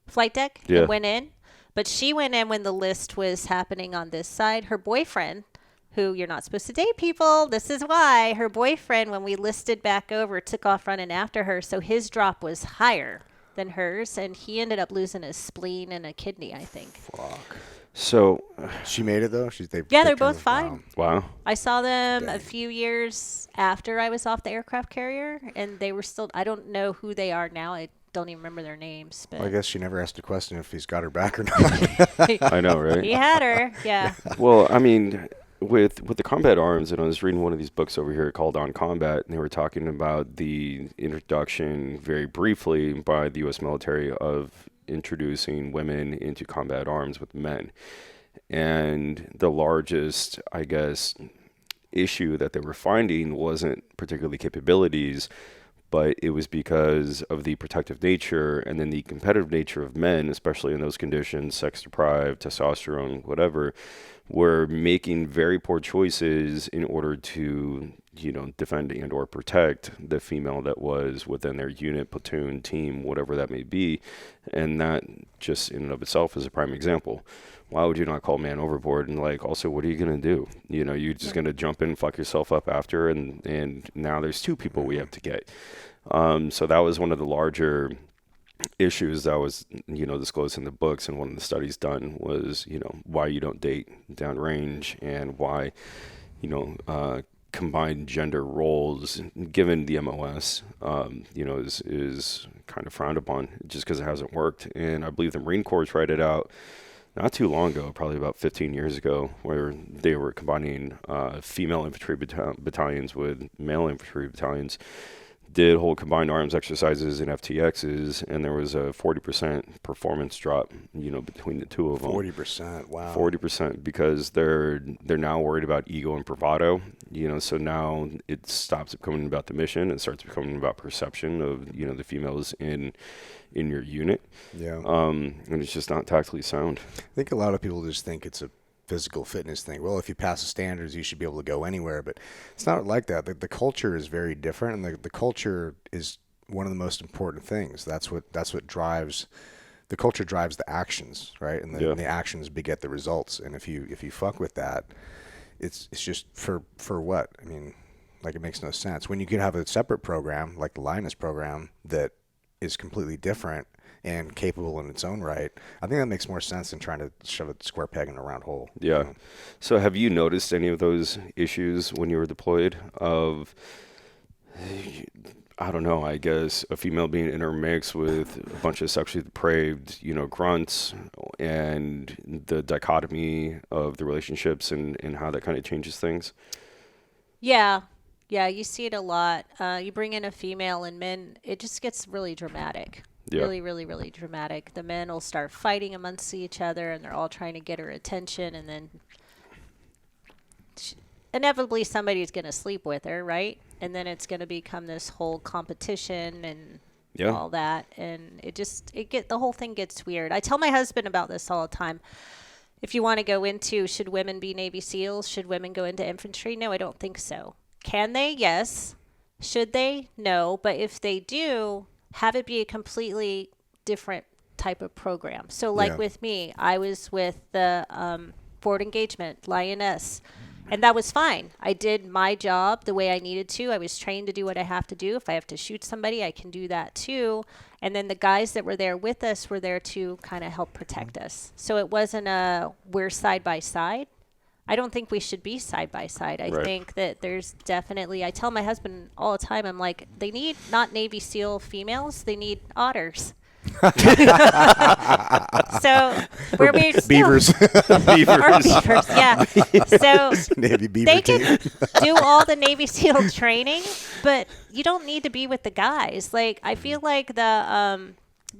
flight deck Yeah. and went in. But she went in when the list was happening on this side. Her boyfriend, who you're not supposed to date people, this is why, her boyfriend, when we listed back over, took off running after her. So his drop was higher than hers, and he ended up losing his spleen and a kidney, I think. Fuck. So, She made it though. They're both fine. wow. I saw them a Dang. few years after I was off the aircraft carrier, and they were still, I don't know who they are now. I don't even remember their names. But Well, I guess she never asked a question if he's got her back or not. I know, right? he had her. Yeah. Well, I mean, with the combat arms, and I was reading one of these books over here called On Combat, and they were talking about the introduction very briefly by the U.S. military of introducing women into combat arms with men. And the largest, I guess, issue that they were finding wasn't particularly capabilities, but it was because of the protective nature and then the competitive nature of men, especially in those conditions, sex deprived, testosterone, whatever, were making very poor choices in order to, defend and or protect the female that was within their unit, platoon, team, whatever that may be. And that just in and of itself is a prime example. Why would you not call man overboard? And also, what are you going to do? You're just going to jump in and fuck yourself up after. And now there's 2 people we have to get. So that was one of the larger issues that was, disclosed in the books. And one of the studies done was, why you don't date downrange and why, combined gender roles, given the MOS, is kind of frowned upon just because it hasn't worked. And I believe the Marine Corps tried it out not too long ago, probably about 15 years ago, where they were combining female infantry battalions with male infantry battalions, did hold combined arms exercises in FTXs, and there was a 40% performance drop, between the 2 of them. 40%, wow. 40%, because they're now worried about ego and bravado, so now it stops becoming about the mission and starts becoming about perception of, the females in your unit. Yeah. And it's just not tactically sound. I think a lot of people just think it's a physical fitness thing. Well, if you pass the standards, you should be able to go anywhere, but it's not like that. The culture is very different, and the culture is one of the most important things. That's what drives the culture, drives the actions, right? And the actions beget the results. And if you fuck with that, it's just for what? I mean, it makes no sense. When you could have a separate program like the Lioness program that is completely different and capable in its own right, I think that makes more sense than trying to shove a square peg in a round hole. Yeah. So have you noticed any of those issues when you were deployed of, I don't know, I guess a female being intermixed with a bunch of sexually depraved, grunts, and the dichotomy of the relationships and how that kind of changes things? Yeah. Yeah, you see it a lot. You bring in a female and men, it just gets really dramatic. Yeah. Really, really, really dramatic. The men will start fighting amongst each other, and they're all trying to get her attention, and then inevitably somebody's going to sleep with her, right? And then it's going to become this whole competition and all that, and the whole thing gets weird. I tell my husband about this all the time. If you want to go into, should women be Navy SEALs? Should women go into infantry? No, I don't think so. Can they? Yes. Should they? No. But if they do, have it be a completely different type of program. So with me, I was with the forward engagement, Lioness, and that was fine. I did my job the way I needed to. I was trained to do what I have to do. If I have to shoot somebody, I can do that too. And then the guys that were there with us were there to kind of help protect us. So it wasn't we're side by side. I don't think we should be side by side. I think that there's definitely, I tell my husband all the time, I'm like, they need not Navy SEAL females, they need otters. So we're beavers. Or beavers, yeah. So Navy beaver they team. can do all the Navy SEAL training, but you don't need to be with the guys. I feel like the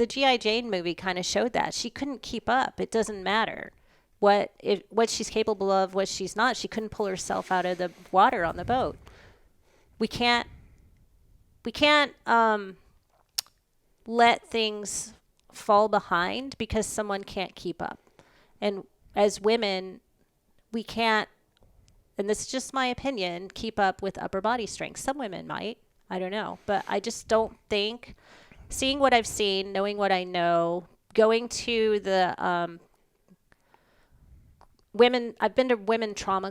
G.I. Jane movie kind of showed that. She couldn't keep up. It doesn't matter what she's capable of, what she's not. She couldn't pull herself out of the water on the boat. We can't let things fall behind because someone can't keep up. And as women, we can't, and this is just my opinion, keep up with upper body strength. Some women might, I don't know, but I just don't think, seeing what I've seen, knowing what I know, going to the I've been to women trauma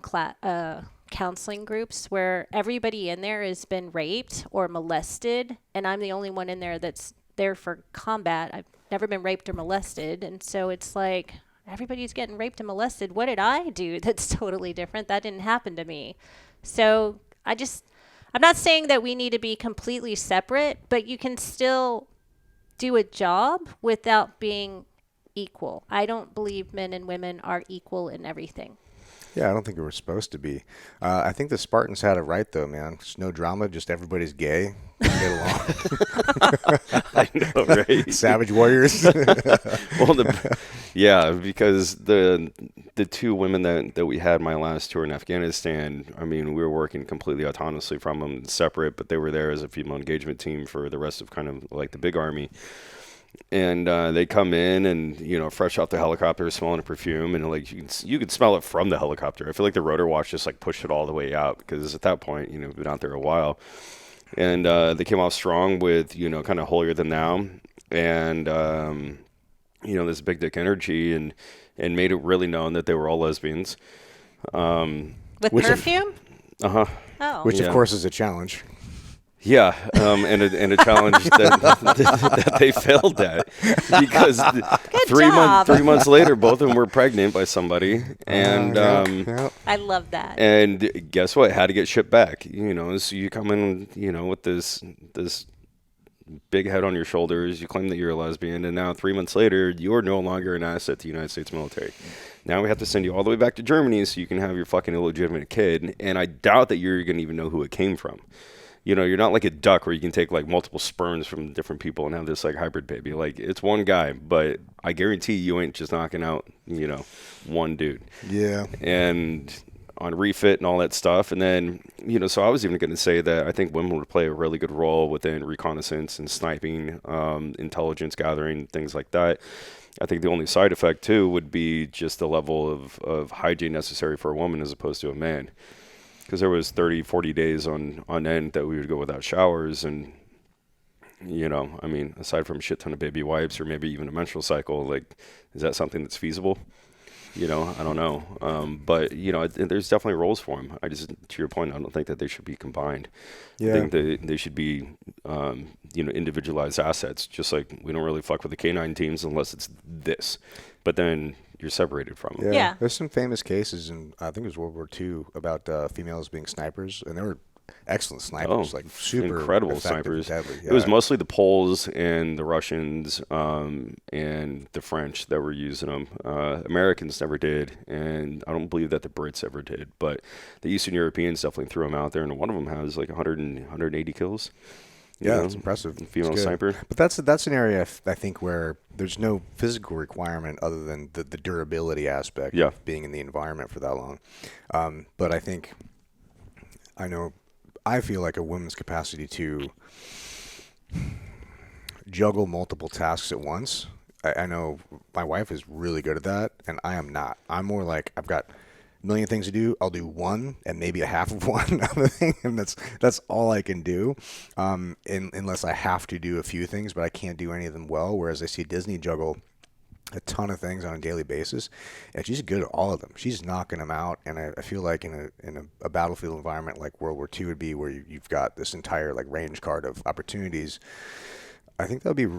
counseling groups where everybody in there has been raped or molested, and I'm the only one in there that's there for combat. I've never been raped or molested, and so it's like everybody's getting raped and molested. What did I do that's totally different? That didn't happen to me. So I'm not saying that we need to be completely separate, but you can still do a job without being equal. I don't believe men and women are equal in everything. Yeah, I don't think we were supposed to be. I think the Spartans had it right, though, man. Just no drama, just everybody's gay. Get along. I know, right? Savage warriors. Well, yeah, because the two women that we had my last tour in Afghanistan, I mean, we were working completely autonomously from them, separate, but they were there as a female engagement team for the rest of kind of like the big army. And they come in and, you know, fresh off the helicopter, smelling a perfume, and like you could smell it from the helicopter. I feel like the rotor wash just like pushed it all the way out, because at that point, you know, we've been out there a while. And they came off strong with, you know, kind of holier than thou, and you know, this big dick energy, and made it really known that they were all lesbians. With Which perfume? Oh. Which, Yeah. of course, is a challenge. Yeah, and a challenge that they failed at, because job. 3 months later, both of them were pregnant by somebody, and Yeah. I love that. and guess what? Had to get shipped back. You know, so you come in, you know, with this big head on your shoulders. You claim that you're a lesbian, and now 3 months later, you're no longer an asset to the United States military. Now we have to send you all the way back to Germany so you can have your fucking illegitimate kid, and I doubt that you're going to even know who it came from. You know, you're not like a duck where you can take like multiple sperms from different people and have this like hybrid baby. Like, it's one guy, but I guarantee you ain't just knocking out, you know, one dude. Yeah. And on refit and all that stuff. And then, you know, so I was even going to say that I think women would play a really good role within reconnaissance and sniping, intelligence gathering, things like that. I think the only side effect too would be just the level of hygiene necessary for a woman as opposed to a man. Because there was 30, 40 days on end that we would go without showers. And, you know, I mean, aside from a shit ton of baby wipes or maybe even a menstrual cycle, like, is that something that's feasible? You know, I don't know. But, you know, there's definitely roles for them. I just, to your point, I don't think that they should be combined. Yeah. I think they should be, you know, individualized assets. Just like we don't really fuck with the K9 teams unless it's this. But then you're separated from them. Yeah. There's some famous cases, in I think it was World War II, about females being snipers, and they were excellent snipers, like super incredible effective and snipers. deadly. It was Yeah. mostly the Poles and the Russians and the French that were using them. Americans never did, and I don't believe that the Brits ever did. But the Eastern Europeans definitely threw them out there, and one of them has like 180 kills. You Yeah, know, it's impressive. Female It's good. sniper. But that's an area I think where there's no physical requirement other than the durability aspect Yeah. of being in the environment for that long. But I think, I feel like a woman's capacity to juggle multiple tasks at once. I know my wife is really good at that, and I am not. I'm more like, I've got a million things to do. I'll do one and maybe a half of one other thing, and that's all I can do, unless I have to do a few things, but I can't do any of them well. Whereas I see Disney juggle a ton of things on a daily basis, and she's good at all of them. She's knocking them out, and I feel like in a battlefield environment like World War II would be, where you've got this entire like range card of opportunities. I think that would be a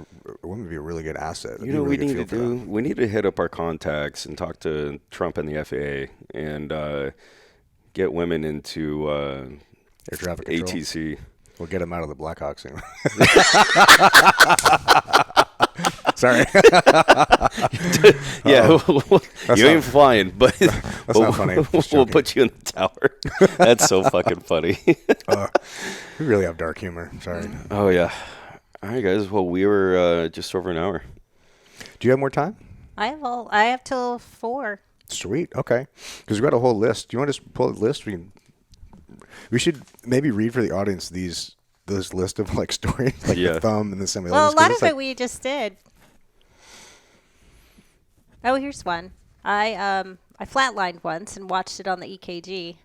woman would be a really good asset. You know, we need to do. We need to hit up our contacts and talk to Trump and the FAA and get women into air traffic control. ATC. We'll get them out of the Blackhawks soon. Sorry. Yeah, you ain't not- flying, but That's not funny. I'm just We'll joking. put you in the tower. That's so fucking funny. We really have dark humor. Sorry. Oh yeah. All right, guys. Well, we were just over an hour. Do you have more time? I have till 4. Sweet. Okay. Because we've got a whole list. Do you want to just pull a list? We should maybe read for the audience this list of like stories, like Yeah. the thumb and the semi. Well, a lot of it we just did. Oh, here's one. I flatlined once and watched it on the EKG.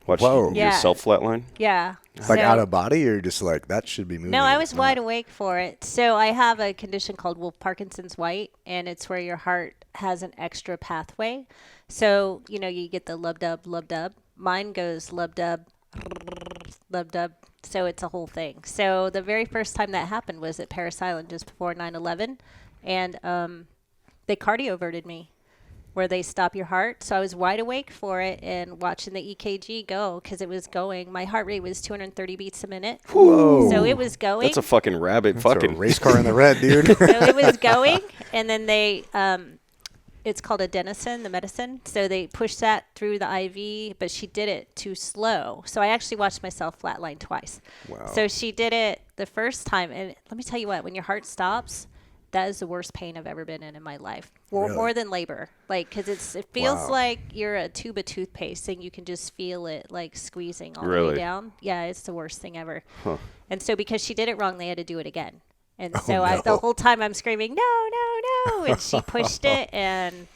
Watch Whoa. Yeah. yourself flatline. Yeah. like So- out of body, or just like that should be moving. No, I and was it's wide not? awake for it. So I have a condition called Wolff-Parkinson's White, and it's where your heart has an extra pathway. So, you know, you get the lub-dub, lub-dub. Mine goes lub-dub, lub-dub. So it's a whole thing. So the very first time that happened was at Paris Island just before 9/11, and they cardioverted me. where they stop your heart. So I was wide awake for it and watching the EKG go because it was going. My heart rate was 230 beats a minute. Whoa. So it was going. That's a fucking rabbit. That's fucking a race car in the red, dude. So it was going, and then they, it's called adenosine, the medicine. So they pushed that through the IV, but she did it too slow. So I actually watched myself flatline twice. Wow. So she did it the first time, and let me tell you what, when your heart stops, that is the worst pain I've ever been in my life. Really? More than labor. Like, because it feels Wow. like you're a tube of toothpaste, and you can just feel it, like, squeezing all the Really? way down. Yeah, it's the worst thing ever. Huh. And so because she did it wrong, they had to do it again. And Oh, so no. the whole time I'm screaming, no, no, no. And she pushed it, and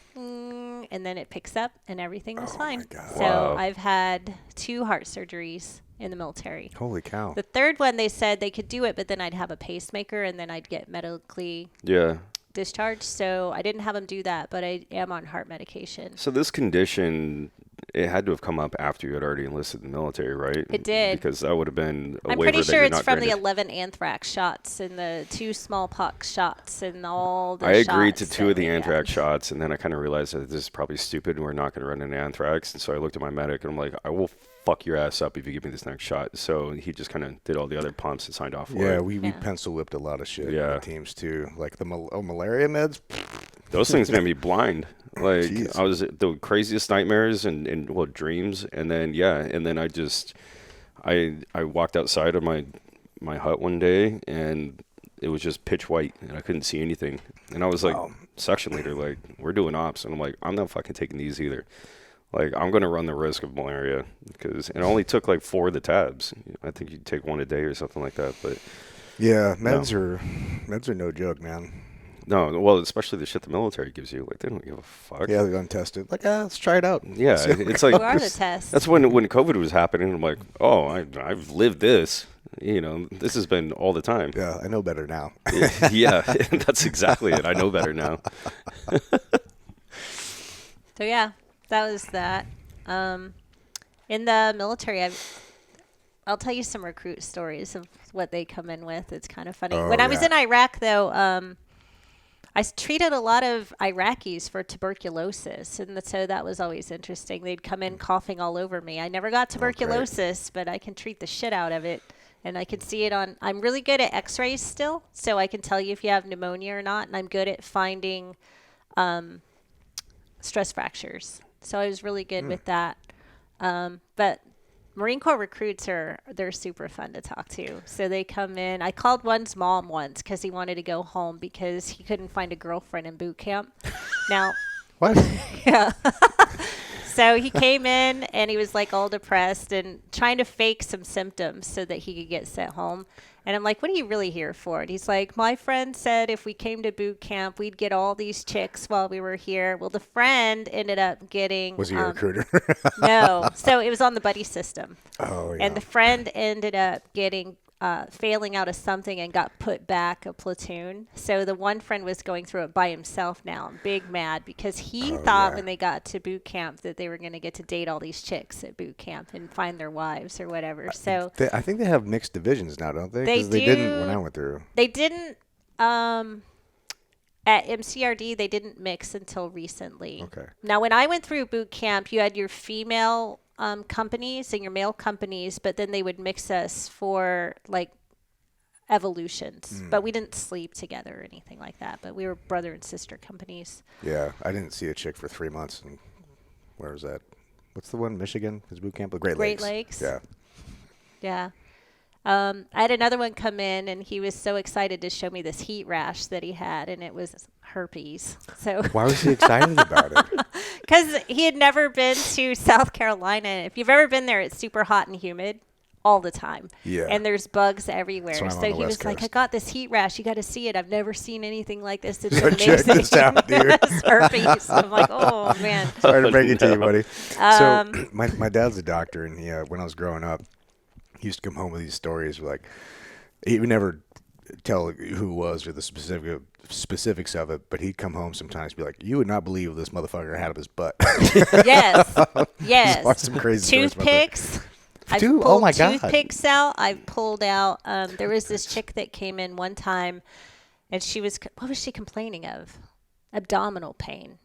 then it picks up, and everything was fine. my God. So Wow. I've had 2 heart surgeries in the military. Holy cow. The third one, they said they could do it, but then I'd have a pacemaker, and then I'd get medically Yeah. discharged. So I didn't have them do that, but I am on heart medication. So this condition, it had to have come up after you had already enlisted in the military, right? It did. Because that would have been a I'm waiver pretty that sure you're it's not from the granted. 11 anthrax shots and the 2 smallpox shots and all the I agreed to shots 2 of that the we anthrax got. shots, and then I kind of realized that this is probably stupid and we're not going to run an anthrax. And so I looked at my medic and I'm like, I will fuck your ass up if you give me this next shot. So he just kind of did all the other pumps and signed off for Yeah, it. we Yeah. pencil whipped a lot of shit Yeah. in the teams too. Like the malaria meds. Those things made me blind. Like Jeez. I was the craziest nightmares and well, dreams. And then, I just, I walked outside of my hut one day and it was just pitch white and I couldn't see anything. And I was like, Wow. section leader, like, we're doing ops. And I'm like, I'm not fucking taking these either. Like, I'm going to run the risk of malaria because it only took like 4 of the tabs. I think you take 1 a day or something like that. But Yeah, meds are no joke, man. no, well, especially the shit the military gives you. Like, they don't give a fuck. Yeah, they're untested. Like, let's try it out. Yeah, it's like You are the test. that's when COVID was happening. I'm like, oh, I've lived this. You know, this has been all the time. Yeah, I know better now. Yeah, that's exactly it. I know better now. So yeah, that was that. In the military, I'll tell you some recruit stories of what they come in with. It's kind of funny. Oh, When I was yeah. in Iraq, though, I treated a lot of Iraqis for tuberculosis, and so that was always interesting. They'd come in coughing all over me. I never got tuberculosis, but I can treat the shit out of it, and I can see it on. I'm really good at X-rays still, so I can tell you if you have pneumonia or not, and I'm good at finding stress fractures. So I was really good with that. But Marine Corps recruits they're super fun to talk to. So they come in. I called one's mom once because he wanted to go home because he couldn't find a girlfriend in boot camp. Now, What? yeah. So he came in and he was like all depressed and trying to fake some symptoms so that he could get sent home. And I'm like, what are you really here for? And he's like, my friend said if we came to boot camp, we'd get all these chicks while we were here. Well, the friend ended up getting. Was he a recruiter? No. So it was on the buddy system. Oh, yeah. And the friend ended up getting failing out of something and got put back a platoon. So the one friend was going through it by himself now, big mad, because he thought when they got to boot camp that they were going to get to date all these chicks at boot camp and find their wives or whatever. So I think they have mixed divisions now, don't they? They 'Cause they didn't when do. I went through. they didn't. At MCRD, they didn't mix until recently. Okay. Now, when I went through boot camp, you had your female companies and your male companies, but then they would mix us for like evolutions. But we didn't sleep together or anything like that. But we were brother and sister companies. Yeah, I didn't see a chick for 3 months. And where was that? What's the one? Michigan? His boot camp? Great Lakes. Great Lakes. Yeah. Yeah. I had another one come in, and he was so excited to show me this heat rash that he had, and it was herpes. So, Why was he excited about it? because he had never been to South Carolina. If you've ever been there, it's super hot and humid all the time. Yeah. And there's bugs everywhere. That's why I'm So on the he was West like, I Coast. got this heat rash. You got to see it. I've never seen anything like this. It's Go amazing. check this out, dude. It's herpes. I'm like, oh, man. Sorry to break it to you, buddy. Um, So my dad's a doctor, and he when I was growing up, he used to come home with these stories like he would never tell who it was or the specifics of it, but he'd come home sometimes and be like, "You would not believe what this motherfucker had up his butt." Yes. Yes. Watch some crazy stories about that. Toothpicks. I've Dude, pulled oh my God. toothpicks out. I've pulled out. There was this chick that came in one time, and what was she complaining of? Abdominal pain.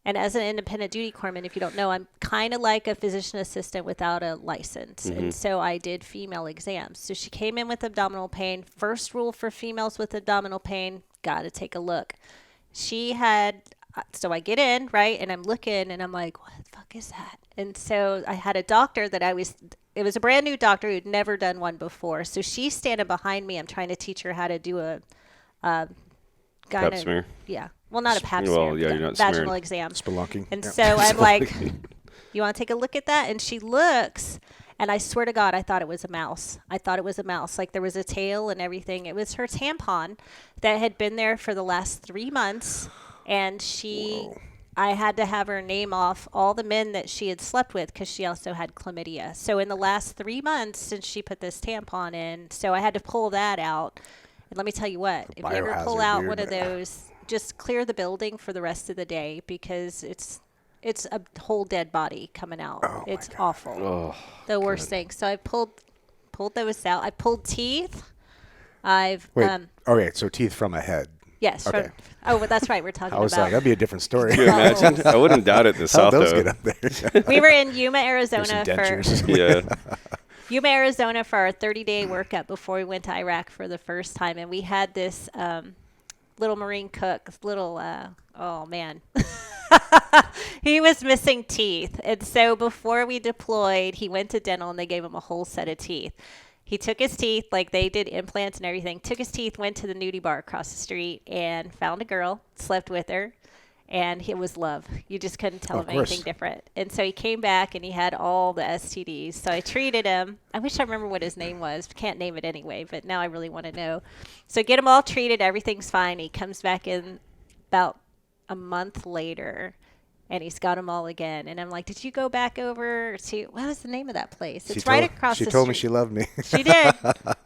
And as an independent duty corpsman, if you don't know, I'm kind of like a physician assistant without a license. And so I did female exams. So she came in with abdominal pain. First rule for females with abdominal pain, got to take a look. She had, so I get in, right? And I'm looking and I'm like, what the fuck is that? And so I had a doctor that it was a brand new doctor who'd never done one before. So she's standing behind me. I'm trying to teach her how to do a Pap smear? Yeah. Well, not a pap Well, smear. yeah, you're not vaginal smearing. exam. Spelunking. And Yeah. so I'm like, you want to take a look at that? And she looks, and I swear to God, I thought it was a mouse. Like there was a tail and everything. It was her tampon that had been there for the last 3 months. And I had to have her name off all the men that she had slept with because she also had chlamydia. So in the last 3 months since she put this tampon in, so I had to pull that out. And let me tell you what, if you ever pull Biohazard, out dude. one of those, just clear the building for the rest of the day because it's a whole dead body coming out. Oh my It's God. awful. Oh, The worst thing. So I pulled those out. I pulled teeth. I've Wait. Okay, so teeth from a head. yes. Okay. But that's right. We're talking I was about. like, that'd be a different story. can you imagine? I wouldn't doubt it in the How'd South, those though. get up there? We were in Yuma, There's some Arizona dentures. Yuma, Arizona for our 30-day workup before we went to Iraq for the first time, and we had this little Marine cook, oh man, he was missing teeth, and so before we deployed, he went to dental and they gave him a whole set of teeth. He took his teeth, like they did implants and everything, took his teeth, went to the nudie bar across the street and found a girl, slept with her. And it was love. You just couldn't tell him anything different. And so he came back and he had all the STDs. So I treated him. I wish I remember what his name was. Can't name it anyway, but now I really want to know. So get him all treated. Everything's fine. He comes back in about a month later and he's got them all again. And I'm like, did you go back over to, what was the name of that place? It's right across the street. She told me she loved me. She did.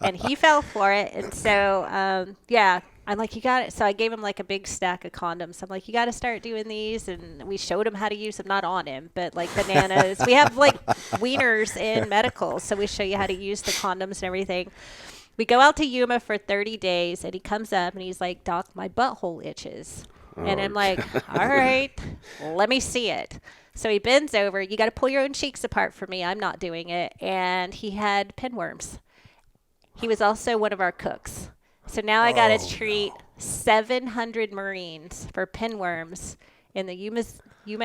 And he fell for it. And so, yeah. I'm like, you got it. So I gave him like a big stack of condoms. I'm like, you got to start doing these. And we showed him how to use them, not on him, but like bananas. We have like wieners in medical. So we show you how to use the condoms and everything. We go out to Yuma for 30 days and he comes up and he's like, Doc, my butthole itches. And I'm like, all right, let me see it. So he bends over. You got to pull your own cheeks apart for me. I'm not doing it. And he had pinworms. He was also one of our cooks. So now I got to treat 700 Marines for pinworms in the Yuma,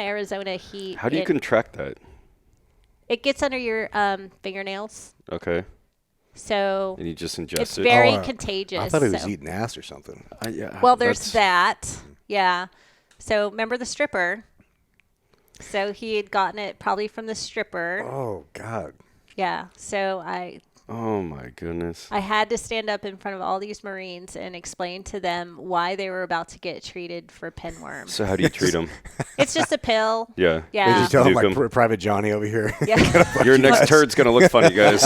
Arizona heat. How do you contract that? It gets under your fingernails. Okay. So And you just ingest it's it? very contagious. I thought he was so. eating ass or something. Yeah. Well, there's that. Yeah. So remember the stripper? So he had gotten it probably from the stripper. Oh, God. Yeah. So Oh, my goodness. I had to stand up in front of all these Marines and explain to them why they were about to get treated for pinworms. So how do you treat them? It's just a pill. Yeah. Yeah. Did you tell him Nuke 'em. like Private Johnny over here? Yeah. Your next turd's going to look funny, guys.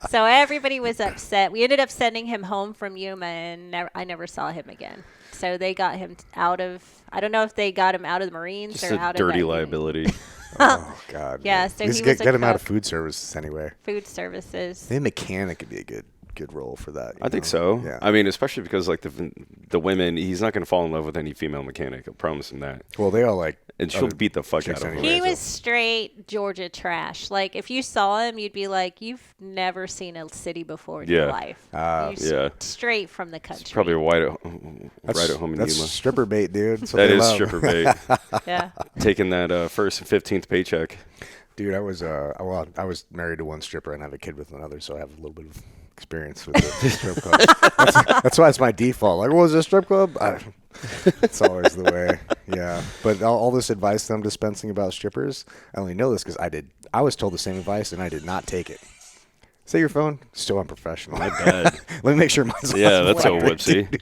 So everybody was upset. We ended up sending him home from Yuma, and I never saw him again. So they got him out of, I don't know if they got him out of the Marines Just or a out dirty of that liability. Oh, God. Yeah, man. so Just he was a get him out of cook. food services anyway. food services. Maybe mechanic could be a good role for that. I think so. Yeah. I mean, especially because like the women, he's not going to fall in love with any female mechanic. I promise him that. Well, they all like. And she'll other beat the fuck chicks out of him. anyway, He so- was straight Georgia trash. Like, if you saw him, you'd be like, you've never seen a city before in your Yeah. life. Yeah. Straight from the country. It's probably right at home in That's Yuma. stripper bait, dude. That's what That they is love. stripper bait. Yeah. Taking that first and 15th paycheck. Dude, I was I was married to one stripper and I have a kid with another, so I have a little bit of experience with the strip club. That's why it's my default. Like, what was a strip club? It's always the way. Yeah, but all this advice that I'm dispensing about strippers, I only know this because I was told the same advice and I did not take it. Say your phone. Still unprofessional. My bad. Let me make sure mine's Yeah, on that's a vibrate, whoopsie.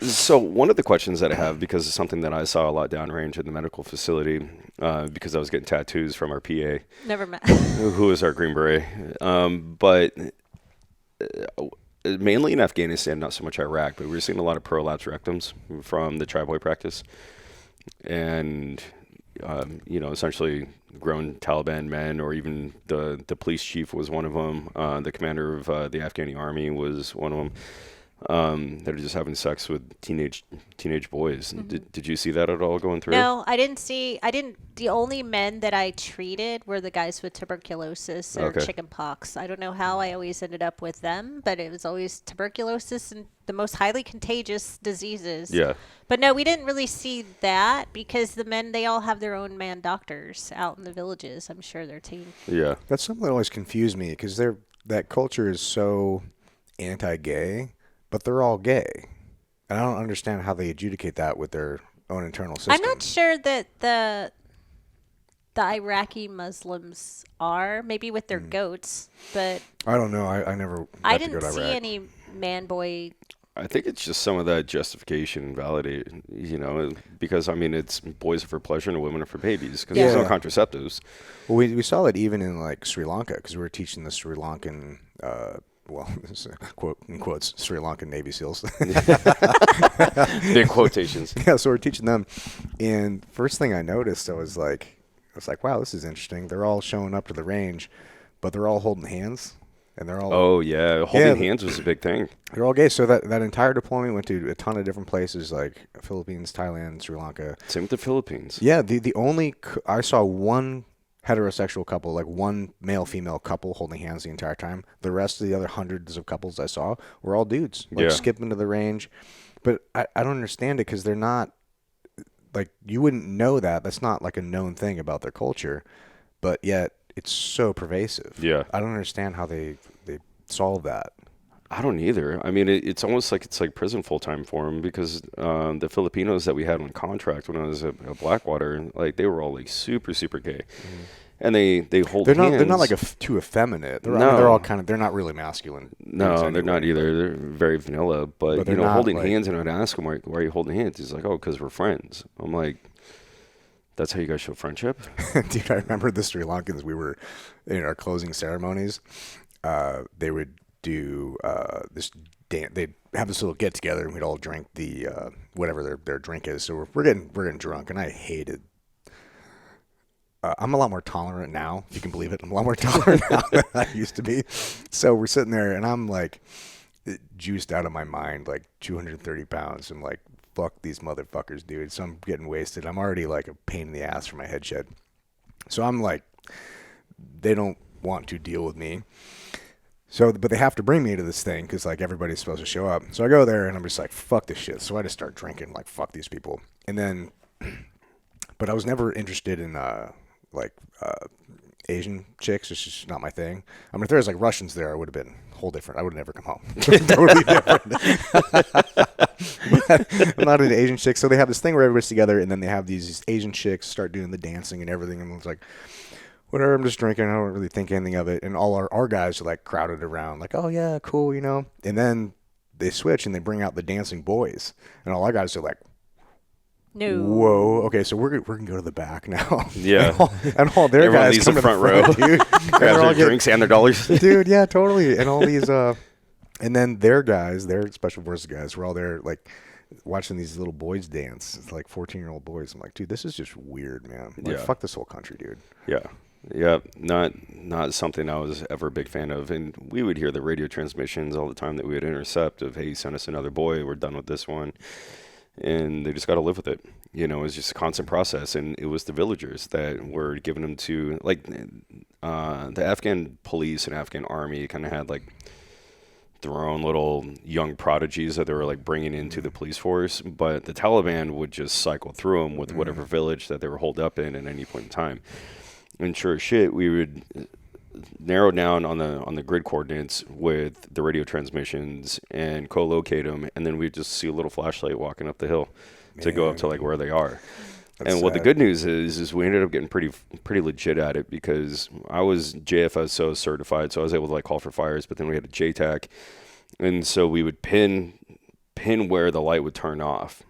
dude. So one of the questions that I have, because it's something that I saw a lot downrange in the medical facility, because I was getting tattoos from our PA, Never met. who is our Green Beret, but mainly in Afghanistan, not so much Iraq, but we were seeing a lot of prolapse rectums from the triboy practice, and essentially grown Taliban men, or even the police chief was one of them. The commander of the Afghani army was one of them. that are just having sex with teenage boys. Did you see that at all going through? No, I didn't see. The only men that I treated were the guys with tuberculosis or Okay. chicken pox. I don't know how I always ended up with them, but it was always tuberculosis and the most highly contagious diseases. Yeah. But no, we didn't really see that because the men, they all have their own man doctors out in the villages. I'm sure their team. Yeah. That's something that always confused me because that culture is so anti-gay, but they're all gay. And I don't understand how they adjudicate that with their own internal system. I'm not sure that the Iraqi Muslims are, maybe with their goats, but I don't know. I never got I to go didn't to see Iraq. any man boy. I think it's just some of that justification and validate, because, I mean, it's boys are for pleasure and women are for babies because there's no Yeah. contraceptives. Well, we saw that even in like Sri Lanka because we were teaching the Sri Lankan, this is quote in quotes, Sri Lankan Navy SEALs. Big quotations. Yeah, so we're teaching them, and first thing I noticed, I was like, wow, this is interesting. They're all showing up to the range, but they're all holding hands, and they're all Oh, yeah. Holding hands was a big thing. they're all gay. So that entire deployment went to a ton of different places like Philippines, Thailand, Sri Lanka. Same with the Philippines. Yeah, the only I saw one heterosexual couple, like one male female couple holding hands the entire time. The rest of the other hundreds of couples I saw were all dudes, like Yeah. skipping to the range. But I don't understand it because they're not like you wouldn't know that. That's not like a known thing about their culture, but yet it's so pervasive. Yeah. I don't understand how they solve that. I don't either. I mean, it's almost like it's like prison full-time for them because the Filipinos that we had on contract when I was at Blackwater, like they were all like super, super gay. And they hold They're hands. not like too effeminate. They're, I mean, No. they're all kind of. They're not really masculine. No, dudes they're anyway. not either. They're very vanilla. But they're not, holding like- hands, and I'd ask him, why are you holding hands? He's like, oh, because we're friends. I'm like, that's how you guys show friendship? Dude, I remember the Sri Lankans. We were in our closing ceremonies. They would do this dance. They'd have this little get together, and we'd all drink the whatever their drink is. So we're getting drunk, and I hated. I'm a lot more tolerant now, if you can believe it. I'm a lot more tolerant now than I used to be. So we're sitting there, and I'm like juiced out of my mind, like 230 pounds. I'm like, fuck these motherfuckers, dude. So I'm getting wasted. I'm already like a pain in the ass for my head shed. So I'm like, they don't want to deal with me. So, but they have to bring me to this thing because like everybody's supposed to show up. So I go there and I'm just like, fuck this shit. So I just start drinking, like, fuck these people. And then, but I was never interested in Asian chicks. It's just not my thing. I mean, if there was like Russians there, I would have been whole different. I would have never come home. Totally different. But I'm not into Asian chicks. So they have this thing where everybody's together, and then they have these Asian chicks start doing the dancing and everything. And it's like, whatever, I'm just drinking. I don't really think anything of it. And all our guys are like crowded around, like, oh yeah, cool, you know. And then they switch and they bring out the dancing boys, and all our guys are like, No. whoa, okay, so we're gonna go to the back now. Yeah. and all their Everyone guys leaves come the to front row. dude. Grabs They're all their getting- drinks and their dollars. dude, yeah, totally. And all these and then their guys, their special forces guys, were all there like watching these little boys dance. It's like 14-year-old boys. I'm like, dude, this is just weird, man. Like, Yeah. fuck this whole country, dude. Yeah. Yeah, not something I was ever a big fan of. And we would hear the radio transmissions all the time that we would intercept of, hey, send us another boy. We're done with this one. And they just got to live with it. You know, it's just a constant process. And it was the villagers that were giving them to, like, the Afghan police and Afghan army kind of had, like, their own little young prodigies that they were, like, bringing into the police force. But the Taliban would just cycle through them with whatever village that they were holed up in at any point in time. And sure as shit, we would narrow down on the grid coordinates with the radio transmissions and co-locate them, and then we'd just see a little flashlight walking up the hill to go up to like where they are. That's And what the sad. good news is we ended up getting pretty legit at it because I was JFSO certified, so I was able to like call for fires. But then we had a JTAC, and so we would pin where the light would turn off.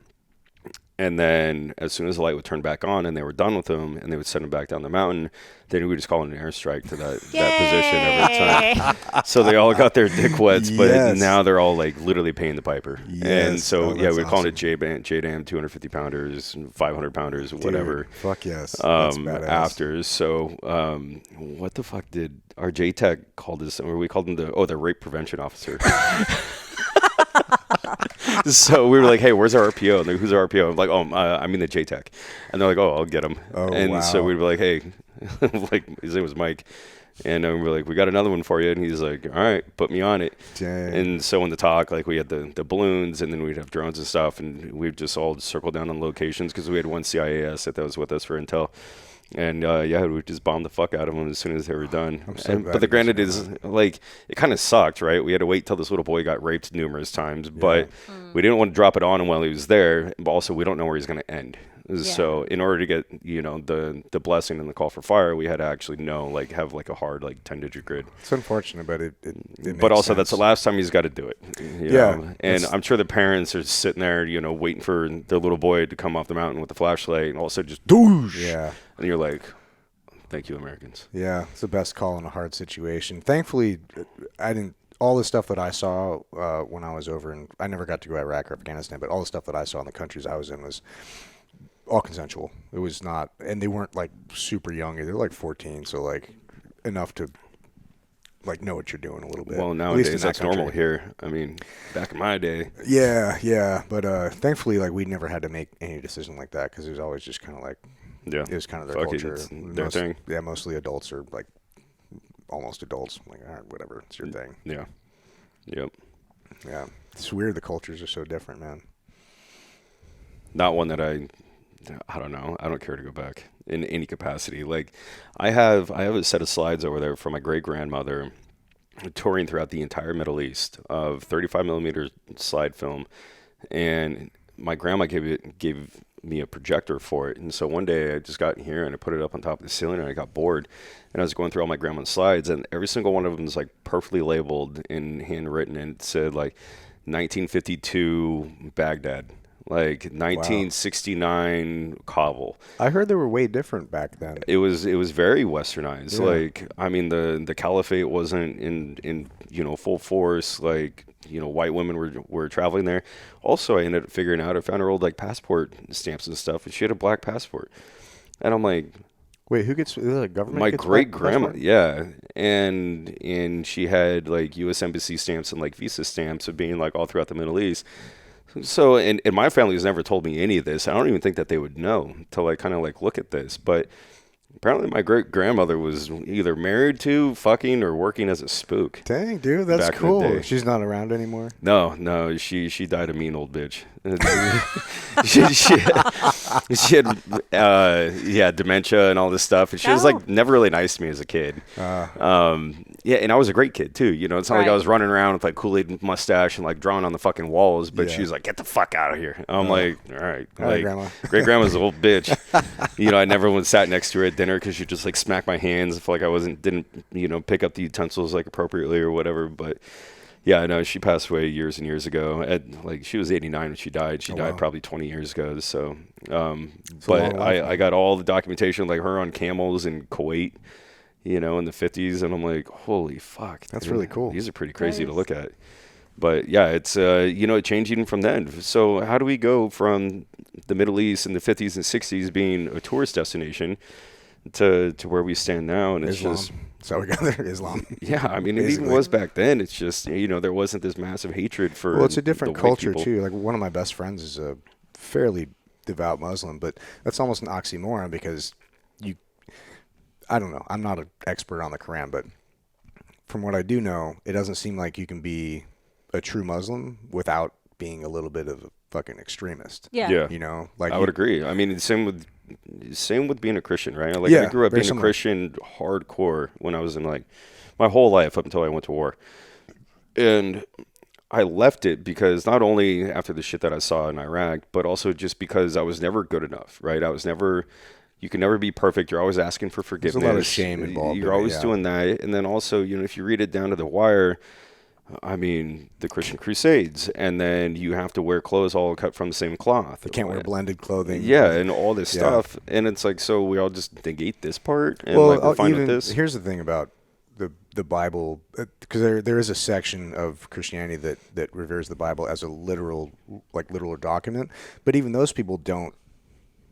And then as soon as the light would turn back on and they were done with them and they would send them back down the mountain, then we would just call an airstrike to that position every time. So they all got their dick wets, but Yes. now they're all like literally paying the piper. And Yes. so, Oh, yeah, that's we'd call it awesome. JDAM, 250 pounders, 500 pounders, whatever. Dude, fuck yes. That's badass. After. So what the fuck did our JTAC call this? Or we called him the rape prevention officer. So we were like, hey, where's our RPO? And they're like, who's our RPO? I'm like, I mean the JTech. And they're like, oh, I'll get him. Oh, and so wow. we'd be like, hey, like his name was Mike. And we were like, we got another one for you. And he's like, all right, put me on it. Dang. And so in the talk, like we had the balloons, and then we'd have drones and stuff. And we'd just all circle down on locations because we had one CIAS that was with us for intel. And yeah, we just bombed the fuck out of them as soon as they were done. But the granted is, like, it kind of sucked, right? We had to wait till this little boy got raped numerous times. But we didn't want to drop it on him while he was there. But also, we don't know where he's going to end. So in order to get, you know, the blessing and the call for fire, we had to actually know, like, have like a hard, like 10-digit grid. It's unfortunate, but it But also, sense. that's the last time he's got to do it. You know? And I'm sure the parents are sitting there, you know, waiting for their little boy to come off the mountain with the flashlight, and also just doosh. Yeah. And you're like, thank you, Americans. Yeah, it's the best call in a hard situation. Thankfully, I didn't. All the stuff that I saw when I was over, and I never got to go Iraq or Afghanistan, but all the stuff that I saw in the countries I was in was all consensual. It was not, and they weren't like super young. They're like 14, so like enough to like know what you're doing a little bit. Well, At least nowadays in that that's normal country. here. I mean, back in my day. Yeah, but thankfully, like we never had to make any decision like that because it was always just kind of like Yeah. it was kind of their Fuck it, culture. it's their thing. Yeah, mostly adults are like almost adults. Like, all right, whatever, it's your thing. Yeah. Yep. Yeah, it's weird. The cultures are so different, man. Not one that I don't know. I don't care to go back in any capacity. Like, I have a set of slides over there from my great grandmother touring throughout the entire Middle East of 35 millimeter slide film, and my grandma gave me a projector for it. And so one day I just got here and I put it up on top of the ceiling, and I got bored, and I was going through all my grandma's slides, and every single one of them is like perfectly labeled and handwritten, and it said like 1952 Baghdad, like 1969 Kabul. I heard they were way different back then. It was very westernized. Yeah. Like, I mean, the caliphate wasn't in you know, full force. Like, you know, white women were traveling there. Also, I ended up figuring out, I found her old like passport stamps and stuff, and she had a black passport. And I'm like, Wait, who gets the government? my gets great black grandma, passport? yeah, and she had like U.S. embassy stamps and like visa stamps of being like all throughout the Middle East. So, and my family has never told me any of this. I don't even think that they would know until I kind of like look at this. But apparently, my great grandmother was either married to, fucking, or working as a spook. Dang, dude, that's Back in the cool. day. She's not around anymore. No, she died a mean old bitch. she had dementia and all this stuff, and she was like never really nice to me as a kid. Yeah, and I was a great kid too. You know, it's not like I was running around with like Kool-Aid mustache and like drawing on the fucking walls. But she was like, "Get the fuck out of here!" I'm like, "All right, All right, Grandma." Great grandma's a old bitch. You know, I never once sat next to her at dinner because she'd just like smack my hands if like I didn't you know, pick up the utensils like appropriately or whatever. But yeah, I know she passed away years and years ago. Like, she was 89 when she died. She died probably 20 years ago. So, but I got all the documentation, like her on camels in Kuwait, you know, in the 50s. And I'm like, holy fuck. That's really cool. These are pretty crazy to look at. But yeah, it's, you know, it changed even from then. So how do we go from the Middle East in the 50s and 60s being a tourist destination to where we stand now? And it's Islam. just... So we got there, Islam. Yeah, I mean, it even was back then. It's just, you know, there wasn't this massive hatred for. Well, it's a different the white culture people. too. Like, one of my best friends is a fairly devout Muslim, but that's almost an oxymoron because I don't know. I'm not an expert on the Quran, but from what I do know, it doesn't seem like you can be a true Muslim without being a little bit of a fucking extremist. Yeah. You know, like I would agree. I mean, same with being a Christian, right? Like, Yeah, I grew up very being similar. a Christian hardcore when I was in like my whole life up until I went to war. And I left it because not only after the shit that I saw in Iraq, but also just because I was never good enough, right? You can never be perfect. You're always asking for forgiveness. There's a lot of shame involved. You're always doing that. And then also, you know, if you read it down to the wire, I mean, the Christian Crusades, and then you have to wear clothes all cut from the same cloth. You can't wear blended clothing. Yeah, and all this Yeah. stuff. And it's like, so we all just negate this part, and Well, like we're fine with even this. here's the thing about the Bible, because there is a section of Christianity that reveres the Bible as a literal document, but even those people do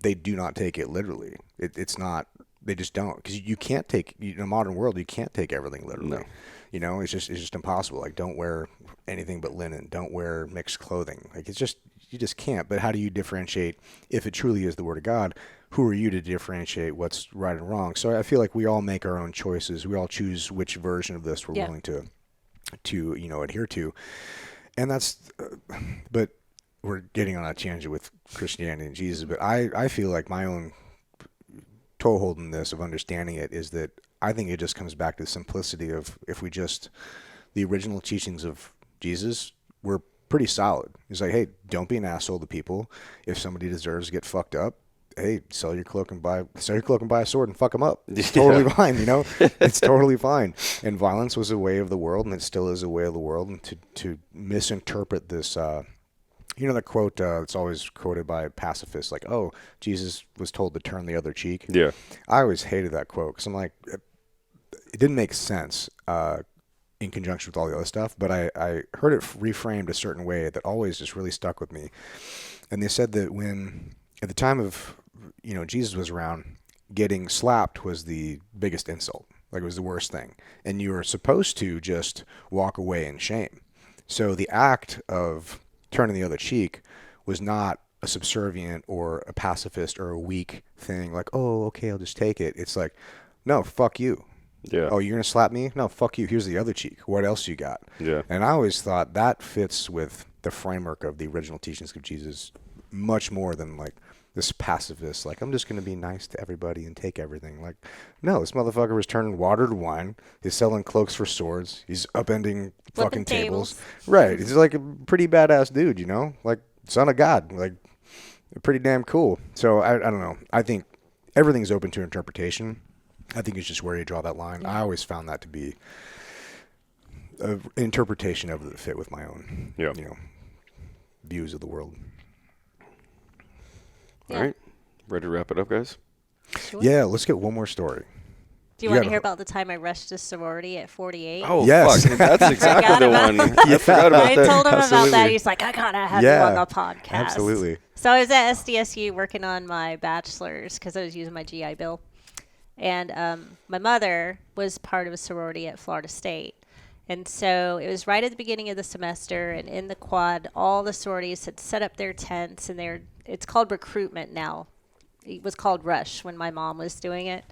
not take it literally. It's not. They just don't, because you can't take, in a modern world, you can't take everything literally. No. It's just impossible. Like, don't wear anything but linen. Don't wear mixed clothing. Like, you just can't. But how do you differentiate if it truly is the Word of God? Who are you to differentiate what's right and wrong? So I feel like we all make our own choices. We all choose which version of this we're willing to adhere to. And but we're getting on a tangent with Christianity and Jesus. But I feel like my own toehold in this of understanding it is that I think it just comes back to the simplicity of the original teachings of Jesus were pretty solid. He's like, hey, don't be an asshole to people. If somebody deserves to get fucked up, hey, sell your cloak and buy a sword and fuck them up. It's totally fine, It's totally fine. And violence was a way of the world, and it still is a way of the world. And to misinterpret this, the quote that's always quoted by pacifists, like, oh, Jesus was told to turn the other cheek. Yeah. I always hated that quote because I'm like, it didn't make sense in conjunction with all the other stuff, but I heard it reframed a certain way that always just really stuck with me. And they said that when, at the time of, Jesus was around, getting slapped was the biggest insult. Like, it was the worst thing. And you were supposed to just walk away in shame. So the act of turning the other cheek was not a subservient or a pacifist or a weak thing. Like, oh, okay, I'll just take it. It's like, no, fuck you. Yeah. Oh, you're going to slap me? No, fuck you. Here's the other cheek. What else you got? Yeah. And I always thought that fits with the framework of the original teachings of Jesus much more than like this pacifist, like, I'm just going to be nice to everybody and take everything. Like, no, this motherfucker was turning water to wine. He's selling cloaks for swords. He's upending fucking tables. Right. He's like a pretty badass dude, like son of God, like pretty damn cool. So I don't know. I think everything's open to interpretation. I think it's just where you draw that line. Yeah. I always found that to be an interpretation of the fit with my own, views of the world. All right. Ready to wrap it up, guys? Sure. Yeah, let's get one more story. Do you want to hear about the time I rushed a sorority at 48? Oh, yes. Fuck. That's exactly the one. I forgot about that. I told him about that. He's like, I got to have you on the podcast. Absolutely. So I was at SDSU working on my bachelor's because I was using my GI Bill. And my mother was part of a sorority at Florida State. And so it was right at the beginning of the semester, and in the quad, all the sororities had set up their tents, and it's called recruitment now. It was called Rush when my mom was doing it.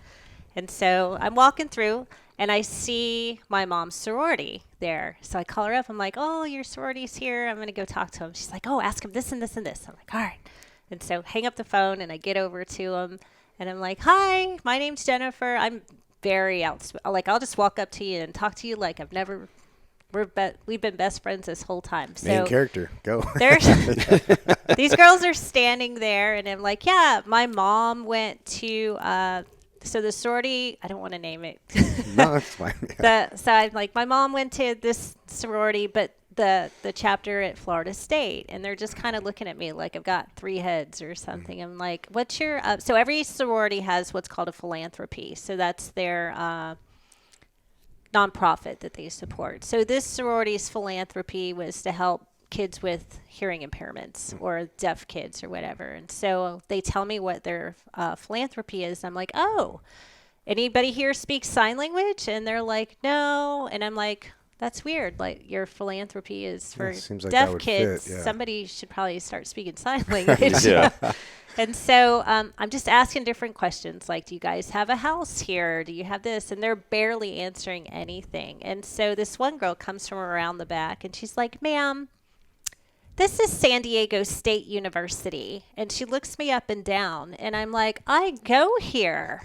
And so I'm walking through, and I see my mom's sorority there. So I call her up. I'm like, oh, your sorority's here. I'm going to go talk to him. She's like, oh, ask him this and this and this. I'm like, all right. And so hang up the phone, and I get over to him, and I'm like, hi, my name's Jenifer. I'm very outspoken. Like, I'll just walk up to you and talk to you like we've been best friends this whole time. So main character, go. These girls are standing there, and I'm like, yeah, my mom went to so the sorority, I don't want to name it. No, it's fine. Yeah. So I'm like, my mom went to this sorority, but the chapter at Florida State, and they're just kind of looking at me like I've got 3 heads or something. I'm like, what's your so every sorority has what's called a philanthropy. So that's their nonprofit that they support. So this sorority's philanthropy was to help kids with hearing impairments or deaf kids or whatever. And so they tell me what their philanthropy is. I'm like, oh, anybody here speaks sign language? And they're like, no. And I'm like, that's weird. Like, your philanthropy is for deaf kids. Fit, yeah. Somebody should probably start speaking sign language. Yeah. And so I'm just asking different questions, like, do you guys have a house here? Do you have this? And they're barely answering anything. And so this one girl comes from around the back, and she's like, ma'am, this is San Diego State University. And she looks me up and down, and I'm like, I go here.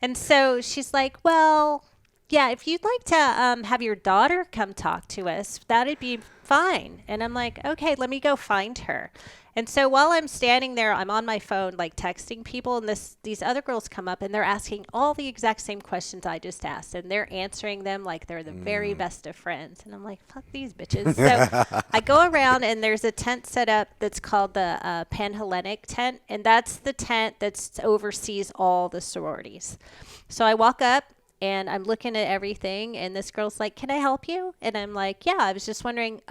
And so she's like, well, yeah, if you'd like to have your daughter come talk to us, that'd be fine. And I'm like, okay, let me go find her. And so while I'm standing there, I'm on my phone, like texting people, and these other girls come up, and they're asking all the exact same questions I just asked, and they're answering them like they're the very best of friends. And I'm like, fuck these bitches. So I go around, and there's a tent set up that's called the Panhellenic tent, and that's the tent that oversees all the sororities. So I walk up, and I'm looking at everything, and this girl's like, can I help you? And I'm like, yeah, I was just wondering,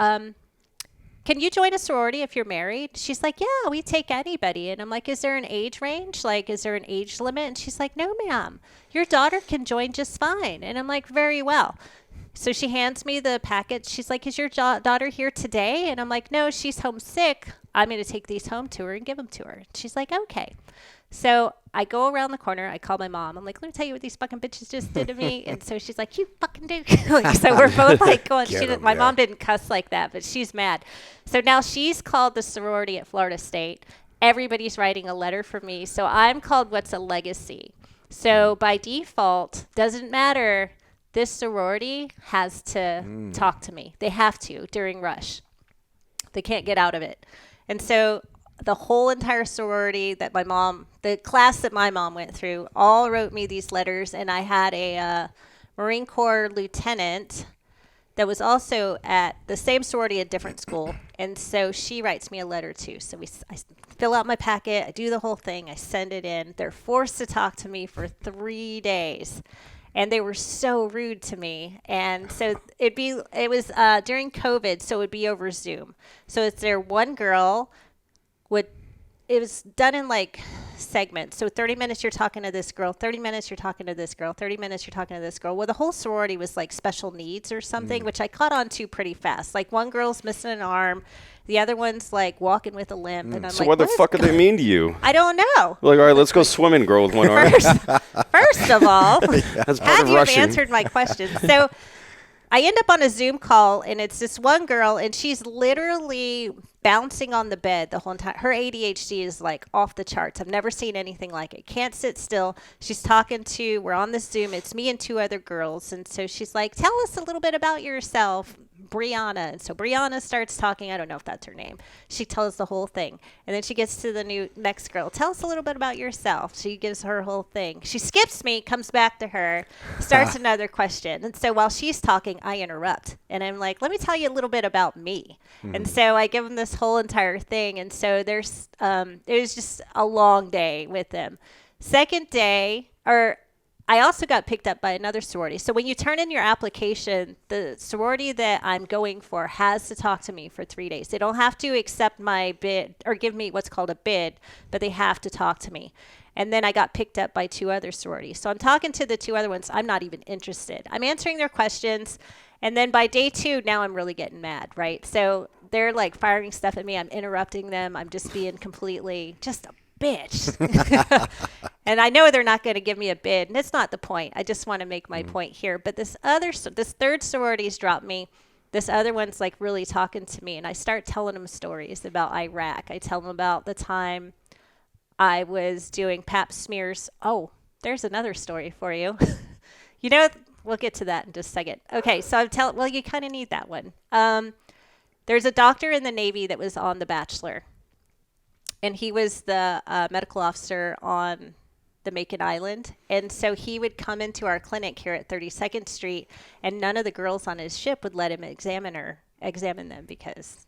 can you join a sorority if you're married? She's like, yeah, we take anybody. And I'm like, is there an age range? Like, is there an age limit? And she's like, no, ma'am, your daughter can join just fine. And I'm like, very well. So she hands me the packet. She's like, is your daughter here today? And I'm like, no, she's homesick. I'm going to take these home to her and give them to her. She's like, okay. So I go around the corner. I call my mom. I'm like, let me tell you what these fucking bitches just did to me. And so she's like, you fucking do. Like, so we're both like going, my mom didn't cuss like that, but she's mad. So now she's called the sorority at Florida State. Everybody's writing a letter for me. So I'm called what's a legacy. So by default, doesn't matter. This sorority has to talk to me. They have to during rush. They can't get out of it. And so the whole entire sorority that the class that my mom went through, all wrote me these letters. And I had a Marine Corps lieutenant that was also at the same sorority at a different school. And so she writes me a letter too. So I fill out my packet. I do the whole thing. I send it in. They're forced to talk to me for 3 days. And they were so rude to me. And so it was during COVID, so it would be over Zoom. So it's there one girl it was done in like segments. So 30 minutes you're talking to this girl, 30 minutes you're talking to this girl, 30 minutes you're talking to this girl. Well, the whole sorority was like special needs or something, which I caught on to pretty fast. Like one girl's missing an arm. The other one's like walking with a limp. And I'm So like, what the fuck do they mean to you? I don't know. Like, all right, let's go swimming, girl with one arm. First of all, That's part had of you Russian. answered my question. So I end up on a Zoom call, and it's this one girl, and she's literally bouncing on the bed the whole time. Her ADHD is like off the charts. I've never seen anything like it. Can't sit still. She's we're on this Zoom. It's me and 2 other girls. And so she's like, tell us a little bit about yourself, Brianna. And so Brianna starts talking. I don't know if that's her name. She tells the whole thing. And then she gets to the next girl. Tell us a little bit about yourself. She gives her whole thing. She skips me, comes back to her, starts another question. And so while she's talking, I interrupt. And I'm like, let me tell you a little bit about me. And so I give them this whole entire thing. And so it was just a long day with them. Second day, I also got picked up by another sorority. So when you turn in your application, the sorority that I'm going for has to talk to me for 3 days. They don't have to accept my bid or give me what's called a bid, but they have to talk to me. And then I got picked up by 2 other sororities. So I'm talking to the 2 other ones. I'm not even interested. I'm answering their questions. And then by day 2, now I'm really getting mad, right? So they're like firing stuff at me. I'm interrupting them. I'm just being completely just a bitch. And I know they're not going to give me a bid. And it's not the point. I just want to make my point here. But this third sorority's dropped me. This other one's like really talking to me. And I start telling them stories about Iraq. I tell them about the time I was doing pap smears. Oh, there's another story for you. We'll get to that in just a second. Okay, so you kind of need that one. There's a doctor in the Navy that was on The Bachelor. And he was the medical officer on the Macon Island. And so he would come into our clinic here at 32nd Street, and none of the girls on his ship would let him examine them because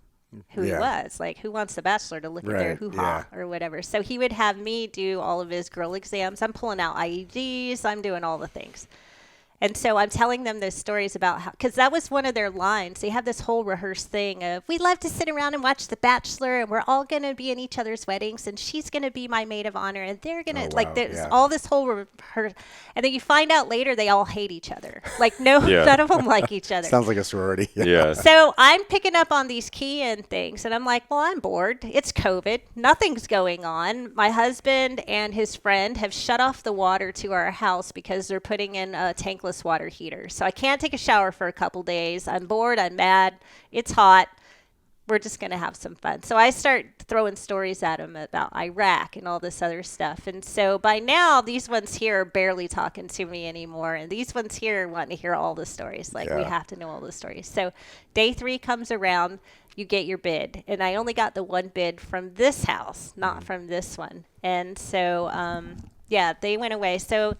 who he was. Like, who wants the Bachelor to look at their hoo-ha or whatever? So he would have me do all of his girl exams. I'm pulling out IEDs. I'm doing all the things. And so I'm telling them those stories about how, because that was one of their lines. They have this whole rehearsed thing of, we love to sit around and watch The Bachelor, and we're all going to be in each other's weddings, and she's going to be my maid of honor, and they're going to, there's all this whole rehearsed. And then you find out later they all hate each other. Like, none of them like each other. Sounds like a sorority. Yeah. So I'm picking up on these key-in things, and I'm like, well, I'm bored. It's COVID. Nothing's going on. My husband and his friend have shut off the water to our house because they're putting in a tankless water heater. So I can't take a shower for a couple days. I'm bored. I'm mad. It's hot. We're just going to have some fun. So I start throwing stories at him about Iraq and all this other stuff. And so by now, these ones here are barely talking to me anymore. And these ones here want to hear all the stories. Like, we have to know all the stories. So day 3 comes around. You get your bid. And I only got the one bid from this house, not from this one. And so, they went away. So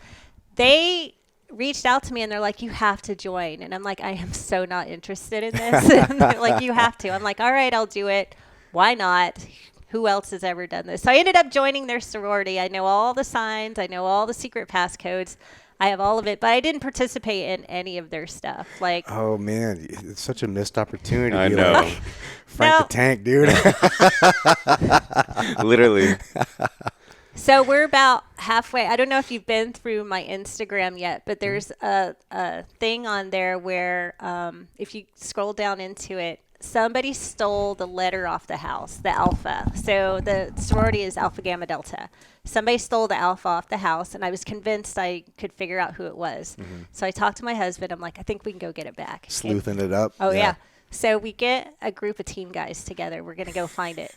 they reached out to me and they're like, you have to join. And I'm like, I am so not interested in this. And they're like, you have to. I'm like, all right, I'll do it. Why not? Who else has ever done this? So I ended up joining their sorority. I know all the signs. I know all the secret passcodes. I have all of it, but I didn't participate in any of their stuff. Like, oh man, it's such a missed opportunity. I know. Like, Frank the Tank, dude. Literally. So we're about halfway. I don't know if you've been through my Instagram yet, but there's a thing on there where if you scroll down into it, somebody stole the letter off the house, the alpha. So the sorority is Alpha Gamma Delta. Somebody stole the alpha off the house, and I was convinced I could figure out who it was. So I talked to my husband. I'm like, I think we can go get it back. Sleuthing it up. Oh, yeah. So we get a group of team guys together. We're going to go find it.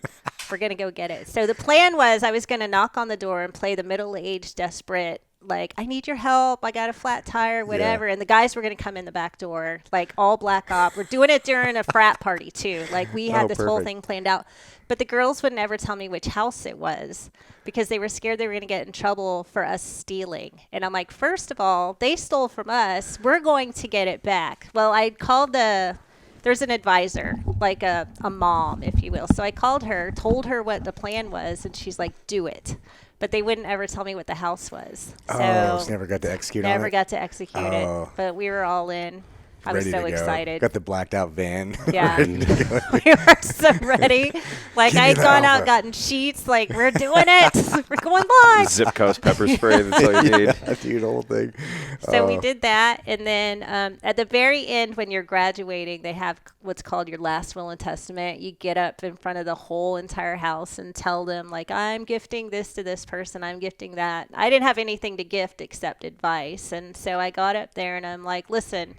We're going to go get it. So the plan was I was going to knock on the door and play the middle-aged, desperate, like, I need your help. I got a flat tire, whatever. And the guys were going to come in the back door, like all black op. We're doing it during a frat party, too. Like, we had this whole thing planned out. But the girls would never tell me which house it was because they were scared they were going to get in trouble for us stealing. And I'm like, first of all, they stole from us. We're going to get it back. Well, I called there's an advisor, like a mom, if you will. So I called her, told her what the plan was, and she's like, do it. But they wouldn't ever tell me what the house was. So never got to execute on it? Never got to execute it. But we were all in. I was so excited. Got the blacked out van. Yeah. We were so ready. Like, I'd gone out, gotten sheets. Like, we're doing it. We're going live. Zip coast pepper spray. That's all you need. Yeah, dude, the whole thing. So we did that. And then at the very end, when you're graduating, they have what's called your last will and testament. You get up in front of the whole entire house and tell them, like, I'm gifting this to this person. I'm gifting that. I didn't have anything to gift except advice. And so I got up there and I'm like, listen,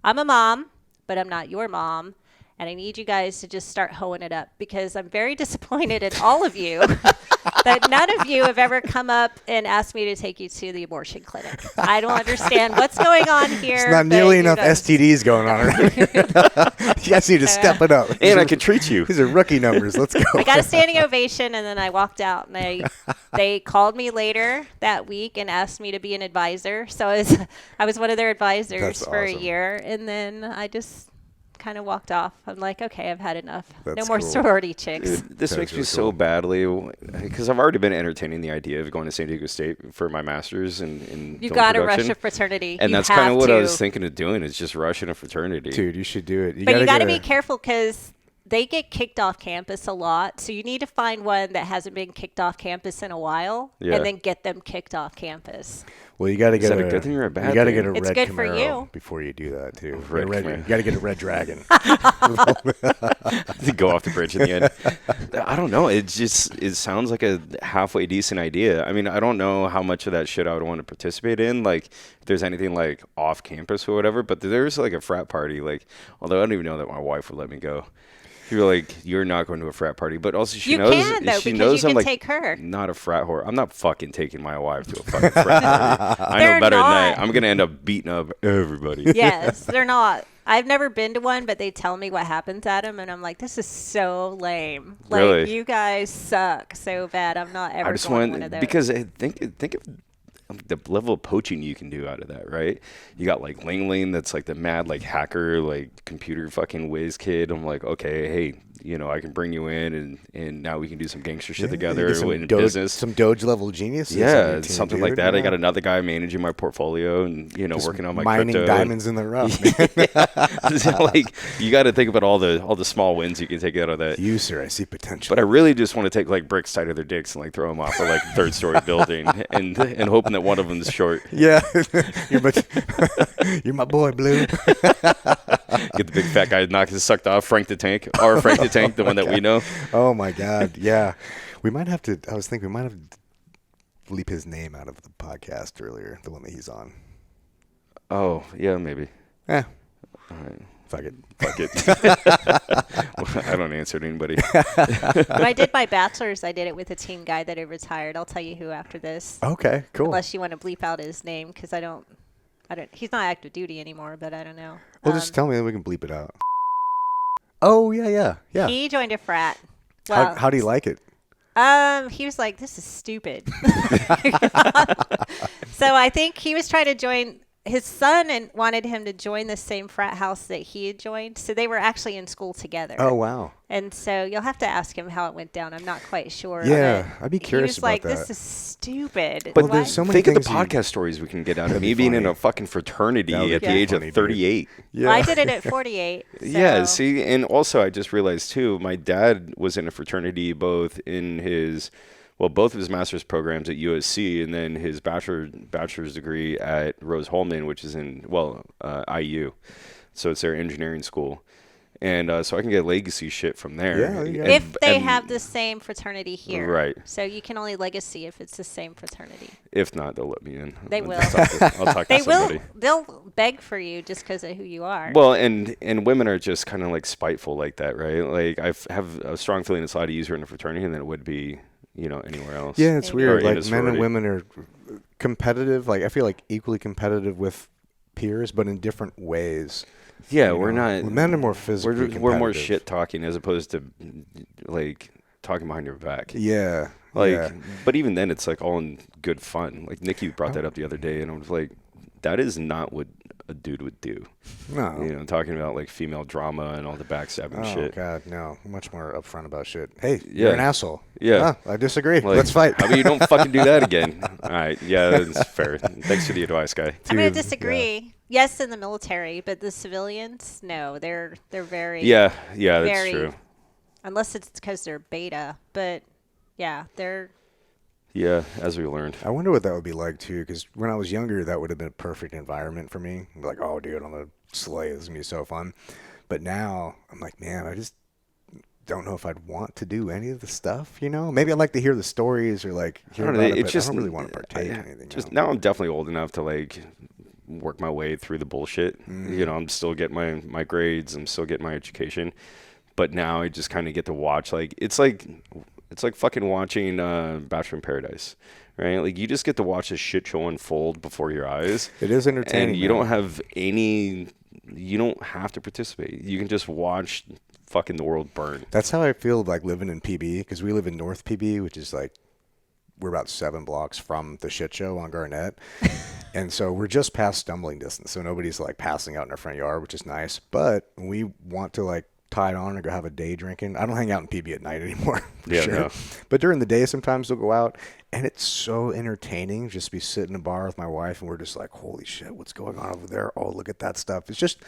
I'm a mom, but I'm not your mom, and I need you guys to just start hoeing it up because I'm very disappointed in all of you that none of you have ever come up and asked me to take you to the abortion clinic. I don't understand what's going on here. It's not nearly enough STDs going on around here. You guys need to step it up. And I can treat you. These are rookie numbers. Let's go. I got a standing ovation, and then I walked out, and they called me later that week and asked me to be an advisor. So I was one of their advisors for a year, and then I just kind of walked off. I'm like, okay, I've had enough. No more sorority chicks. Dude, this makes me so badly because I've already been entertaining the idea of going to San Diego State for my master's in you film got to production. rush a fraternity. And that's kind of what I was thinking of doing is just rushing a fraternity. Dude, you should do it. But you got to be careful because they get kicked off campus a lot. So you need to find one that hasn't been kicked off campus in a while and then get them kicked off campus. Well, you got to get a good thing or a bad thing? You got to get a it's red good Camaro for you. before you do that too. You got to get a red dragon. To go off the bridge in the end. I don't know. It sounds like a halfway decent idea. I mean, I don't know how much of that shit I would want to participate in. Like, if there's anything like off campus or whatever. But there's like a frat party. Like, although I don't even know that my wife would let me go. You're like, you're not going to a frat party, but also she knows. You can though, she because knows you can I'm like take her. Not a frat whore. I'm not fucking taking my wife to a fucking frat party. I know better than that. I'm gonna end up beating up everybody. Yes, they're not. I've never been to one, but they tell me what happens at them, and I'm like, this is so lame. Like, really? You guys suck so bad. I'm not ever going to one of those. Because think of the level of poaching you can do out of that, right? You got like Ling Ling, that's like the mad like hacker, like computer fucking whiz kid. I'm like, okay, hey, I can bring you in and now we can do some gangster shit together in business. Some Doge level genius. Yeah, something like that. Yeah. I got another guy managing my portfolio and, just working on my mining crypto. diamonds in the rough, man. Like, you got to think about all the small wins you can take out of that. You, sir, I see potential. But I really just want to take like bricks tied to their dicks and like throw them off a like third story building and hoping that one of them's short. Yeah. You're my boy, Blue. Get the big fat guy knock his sucked off, Frank the Tank, the one that we know. Oh my God, yeah. I was thinking we might have to bleep his name out of the podcast earlier, the one that he's on. Oh, yeah, maybe. Yeah. All right. Fuck it. I don't answer to anybody. When I did my bachelor's, I did it with a team guy that had retired. I'll tell you who after this. Okay, cool. Unless you want to bleep out his name, because I don't. He's not active duty anymore, but I don't know. Well, just tell me, then we can bleep it out. Oh yeah. He joined a frat. Well, how do you like it? He was like, "This is stupid." So I think he was trying to join. His son and wanted him to join the same frat house that he had joined. So they were actually in school together. Oh, wow. And so you'll have to ask him how it went down. I'm not quite sure. Yeah, I'd be curious about that. He was like, this is stupid. But there's so many Think of things the podcast stories we can get out of me being in a fucking fraternity at the age of 38. Yeah. Well, I did it at 48. So. Yeah, see, and also I just realized, too, my dad was in a fraternity both in his Well, both of his master's programs at USC, and then his bachelor's degree at Rose-Hulman, which is in IU. So it's their engineering school. And so I can get legacy shit from there. Yeah. If they have the same fraternity here. Right. So you can only legacy if it's the same fraternity. If not, they'll let me in. They will. I'll talk to somebody. They'll beg for you just because of who you are. Well, and women are just kind of like spiteful like that, right? Like I have a strong feeling it's a lot easier in a fraternity than it would be, anywhere else. Yeah, it's weird. Or Like men and women are competitive. Like I feel like equally competitive with peers, but in different ways. Yeah, we're not. Men are more physically We're more shit talking as opposed to like talking behind your back. Yeah. But even then, it's like all in good fun. Like Nikki brought that up the other day, and I was like, that is not what a dude would do. No. Talking about like female drama and all the backstabbing shit. Oh God, no. Much more upfront about shit. Hey, you're an asshole. Yeah. I disagree. Like, Let's fight. I mean, you don't fucking do that again. All right. Yeah, that's fair. Thanks for the advice, guy. I'm going to disagree. Yeah. Yes, in the military, but the civilians, no, they're very. Yeah, that's true. Unless it's because they're beta, but yeah, they're. Yeah, as we learned. I wonder what that would be like too, because when I was younger, that would have been a perfect environment for me. I'd be like, oh, dude, I'm gonna slay. This is gonna be so fun. But now I'm like, man, I just don't know if I'd want to do any of the stuff. Maybe I'd like to hear the stories or like hear about it, but I don't really want to partake in anything. Now I'm definitely old enough to like work my way through the bullshit. I'm still getting my grades. I'm still getting my education. But now I just kind of get to watch. Like it's like fucking watching Bachelor in Paradise, right? Like you just get to watch this shit show unfold before your eyes. It is entertaining. And you don't have to participate. You can just watch fucking the world burn. That's how I feel like living in PB, because we live in North PB, which is like, we're about 7 blocks from the shit show on Garnett. And so we're just past stumbling distance. So nobody's like passing out in our front yard, which is nice. But we want to like tie it on and go have a day drinking. I don't hang out in PB at night anymore. No. But during the day, sometimes we'll go out, and it's so entertaining just to be sitting in a bar with my wife, and we're just like, holy shit, what's going on over there? Oh, look at that stuff. It's just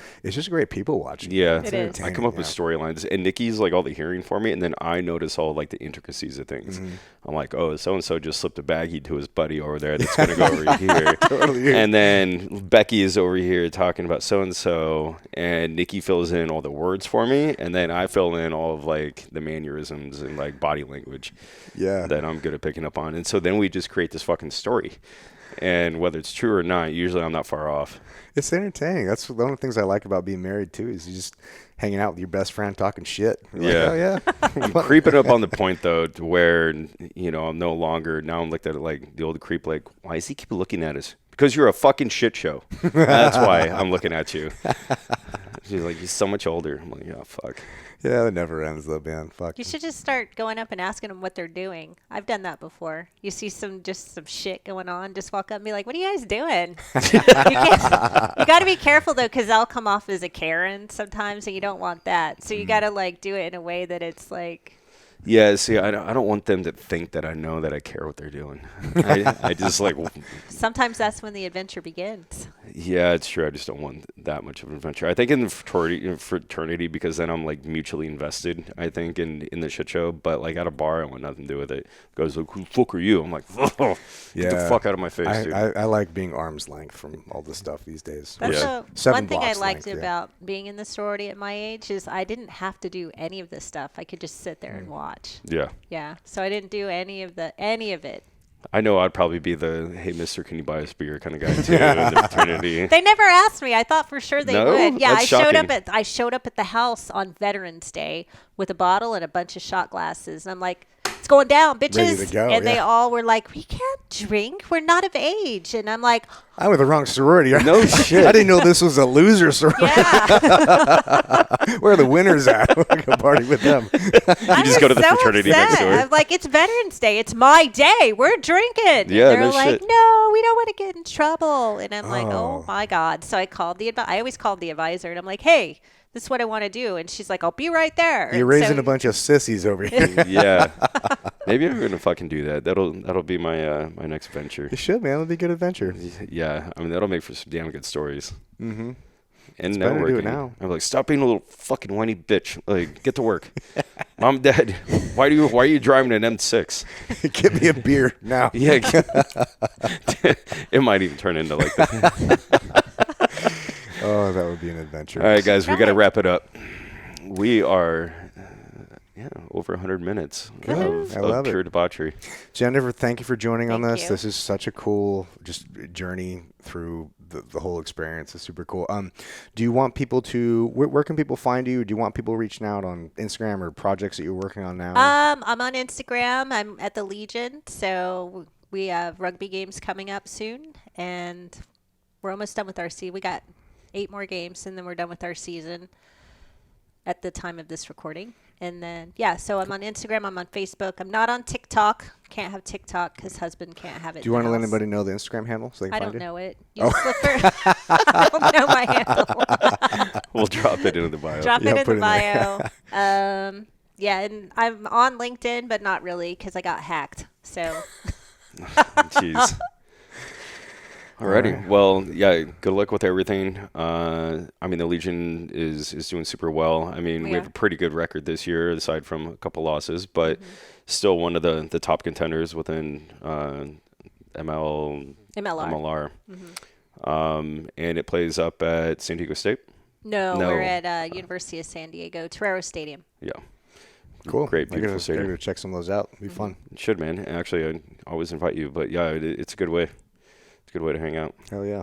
great people watching. Yeah, it is. I come up with storylines, and Nikki's like all the hearing for me, and then I notice all like the intricacies of things. I'm like, oh, so and so just slipped a baggie to his buddy over there that's gonna go over here. Totally. And then Becky is over here talking about so and so, and Nikki fills in all the words for me, and then I fill in all of like the mannerisms and like body language. Yeah. That I'm good at picking up on, and so then we just create this fucking story. And whether it's true or not, usually I'm not far off. It's entertaining. That's one of the things I like about being married too, is you just hanging out with your best friend talking shit. You're yeah. Like, oh, yeah. I'm creeping up on the point though, to where I'm no longer. Now I'm looked at it like the old creep. Like, why does he keep looking at us? Because you're a fucking shit show. That's why I'm looking at you. She's like, he's so much older. I'm like, oh fuck. Yeah, it never ends though, man. Fuck. You should just start going up and asking them what they're doing. I've done that before. You see some shit going on, just walk up and be like, what are you guys doing? You got to be careful though, because I'll come off as a Karen sometimes, and you don't want that. So you got to like do it in a way that it's like. Yeah, see, I don't want them to think that I know that I care what they're doing. I just like. Sometimes that's when the adventure begins. Yeah, it's true. I just don't want that much of an adventure. I think in fraternity, because then I'm like mutually invested, I think, in the shit show. But like at a bar, I want nothing to do with it. Goes like, who the fuck are you? I'm like, oh, get the fuck out of my face, dude. I like being arm's length from all this stuff these days. That's one thing I liked about being in the sorority at my age is I didn't have to do any of this stuff. I could just sit there and watch. Yeah. Yeah. So I didn't do any of it. I know I'd probably be the, hey, mister, can you buy us beer kind of guy, too, in the fraternity. They never asked me. I thought for sure they would. Yeah, That's shocking. I showed up at the house on Veterans Day with a bottle and a bunch of shot glasses. And I'm like, it's going down, bitches. Ready to go, and they all were like, we can't drink. We're not of age. And I'm like, I'm with the wrong sorority. No shit. I didn't know this was a loser sorority. yeah. Where are the winners at? I go party with them. You just go to the fraternity next door. I'm like, it's Veterans Day. It's my day. We're drinking. Yeah, and they're no like, shit. no, we don't want to get in trouble. And I'm like, oh my God. So I called I always called the advisor, and I'm like, hey, this is what I want to do. And she's like, I'll be right there. You're raising a bunch of sissies over here. Yeah. Maybe I'm going to fucking do that. That'll be my my next venture. You should, man. It'll be a good adventure. Yeah. I mean, that'll make for some damn good stories. Mm-hmm. And it's better to do it networking. now. I'm like, stop being a little fucking whiny bitch. Like, get to work. Mom, Dad, Why are you driving an M6? Get me a beer now. Yeah. It might even turn into like that. Oh, that would be an adventure. All right, guys, we got to wrap it up. We are over 100 minutes of pure debauchery. Jennifer, thank you for joining on Thank this. you. This is such a cool just journey through the whole experience. It's super cool. Do you want people to, where can people find you? Do you want people reaching out on Instagram or projects that you're working on now? I'm on Instagram. I'm at the Legion, so we have rugby games coming up soon, and we're almost done with our season. We got 8 more games, and then we're done with our season at the time of this recording. And then, so I'm on Instagram. I'm on Facebook. I'm not on TikTok. Can't have TikTok because husband can't have it. Do you want to let anybody know the Instagram handle so they can I find don't you? know it. You just look for I don't know my handle. We'll drop it into the bio. Drop it in put the it in bio. And I'm on LinkedIn, but not really because I got hacked. So. Jeez. Alrighty. Well, good luck with everything. The Legion is doing super well. I mean, we have a pretty good record this year, aside from a couple losses, but still one of the top contenders within MLR. And it plays up at San Diego State. No, we're at University of San Diego, Torero Stadium. Yeah. Cool. Great, beautiful stadium. I'm going to check some of those out. It'll be fun. It should, man. Actually, I always invite you, but it's a good way. It's a good way to hang out. Hell yeah.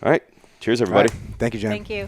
All right. Cheers, everybody. All right. Thank you, Jen. Thank you.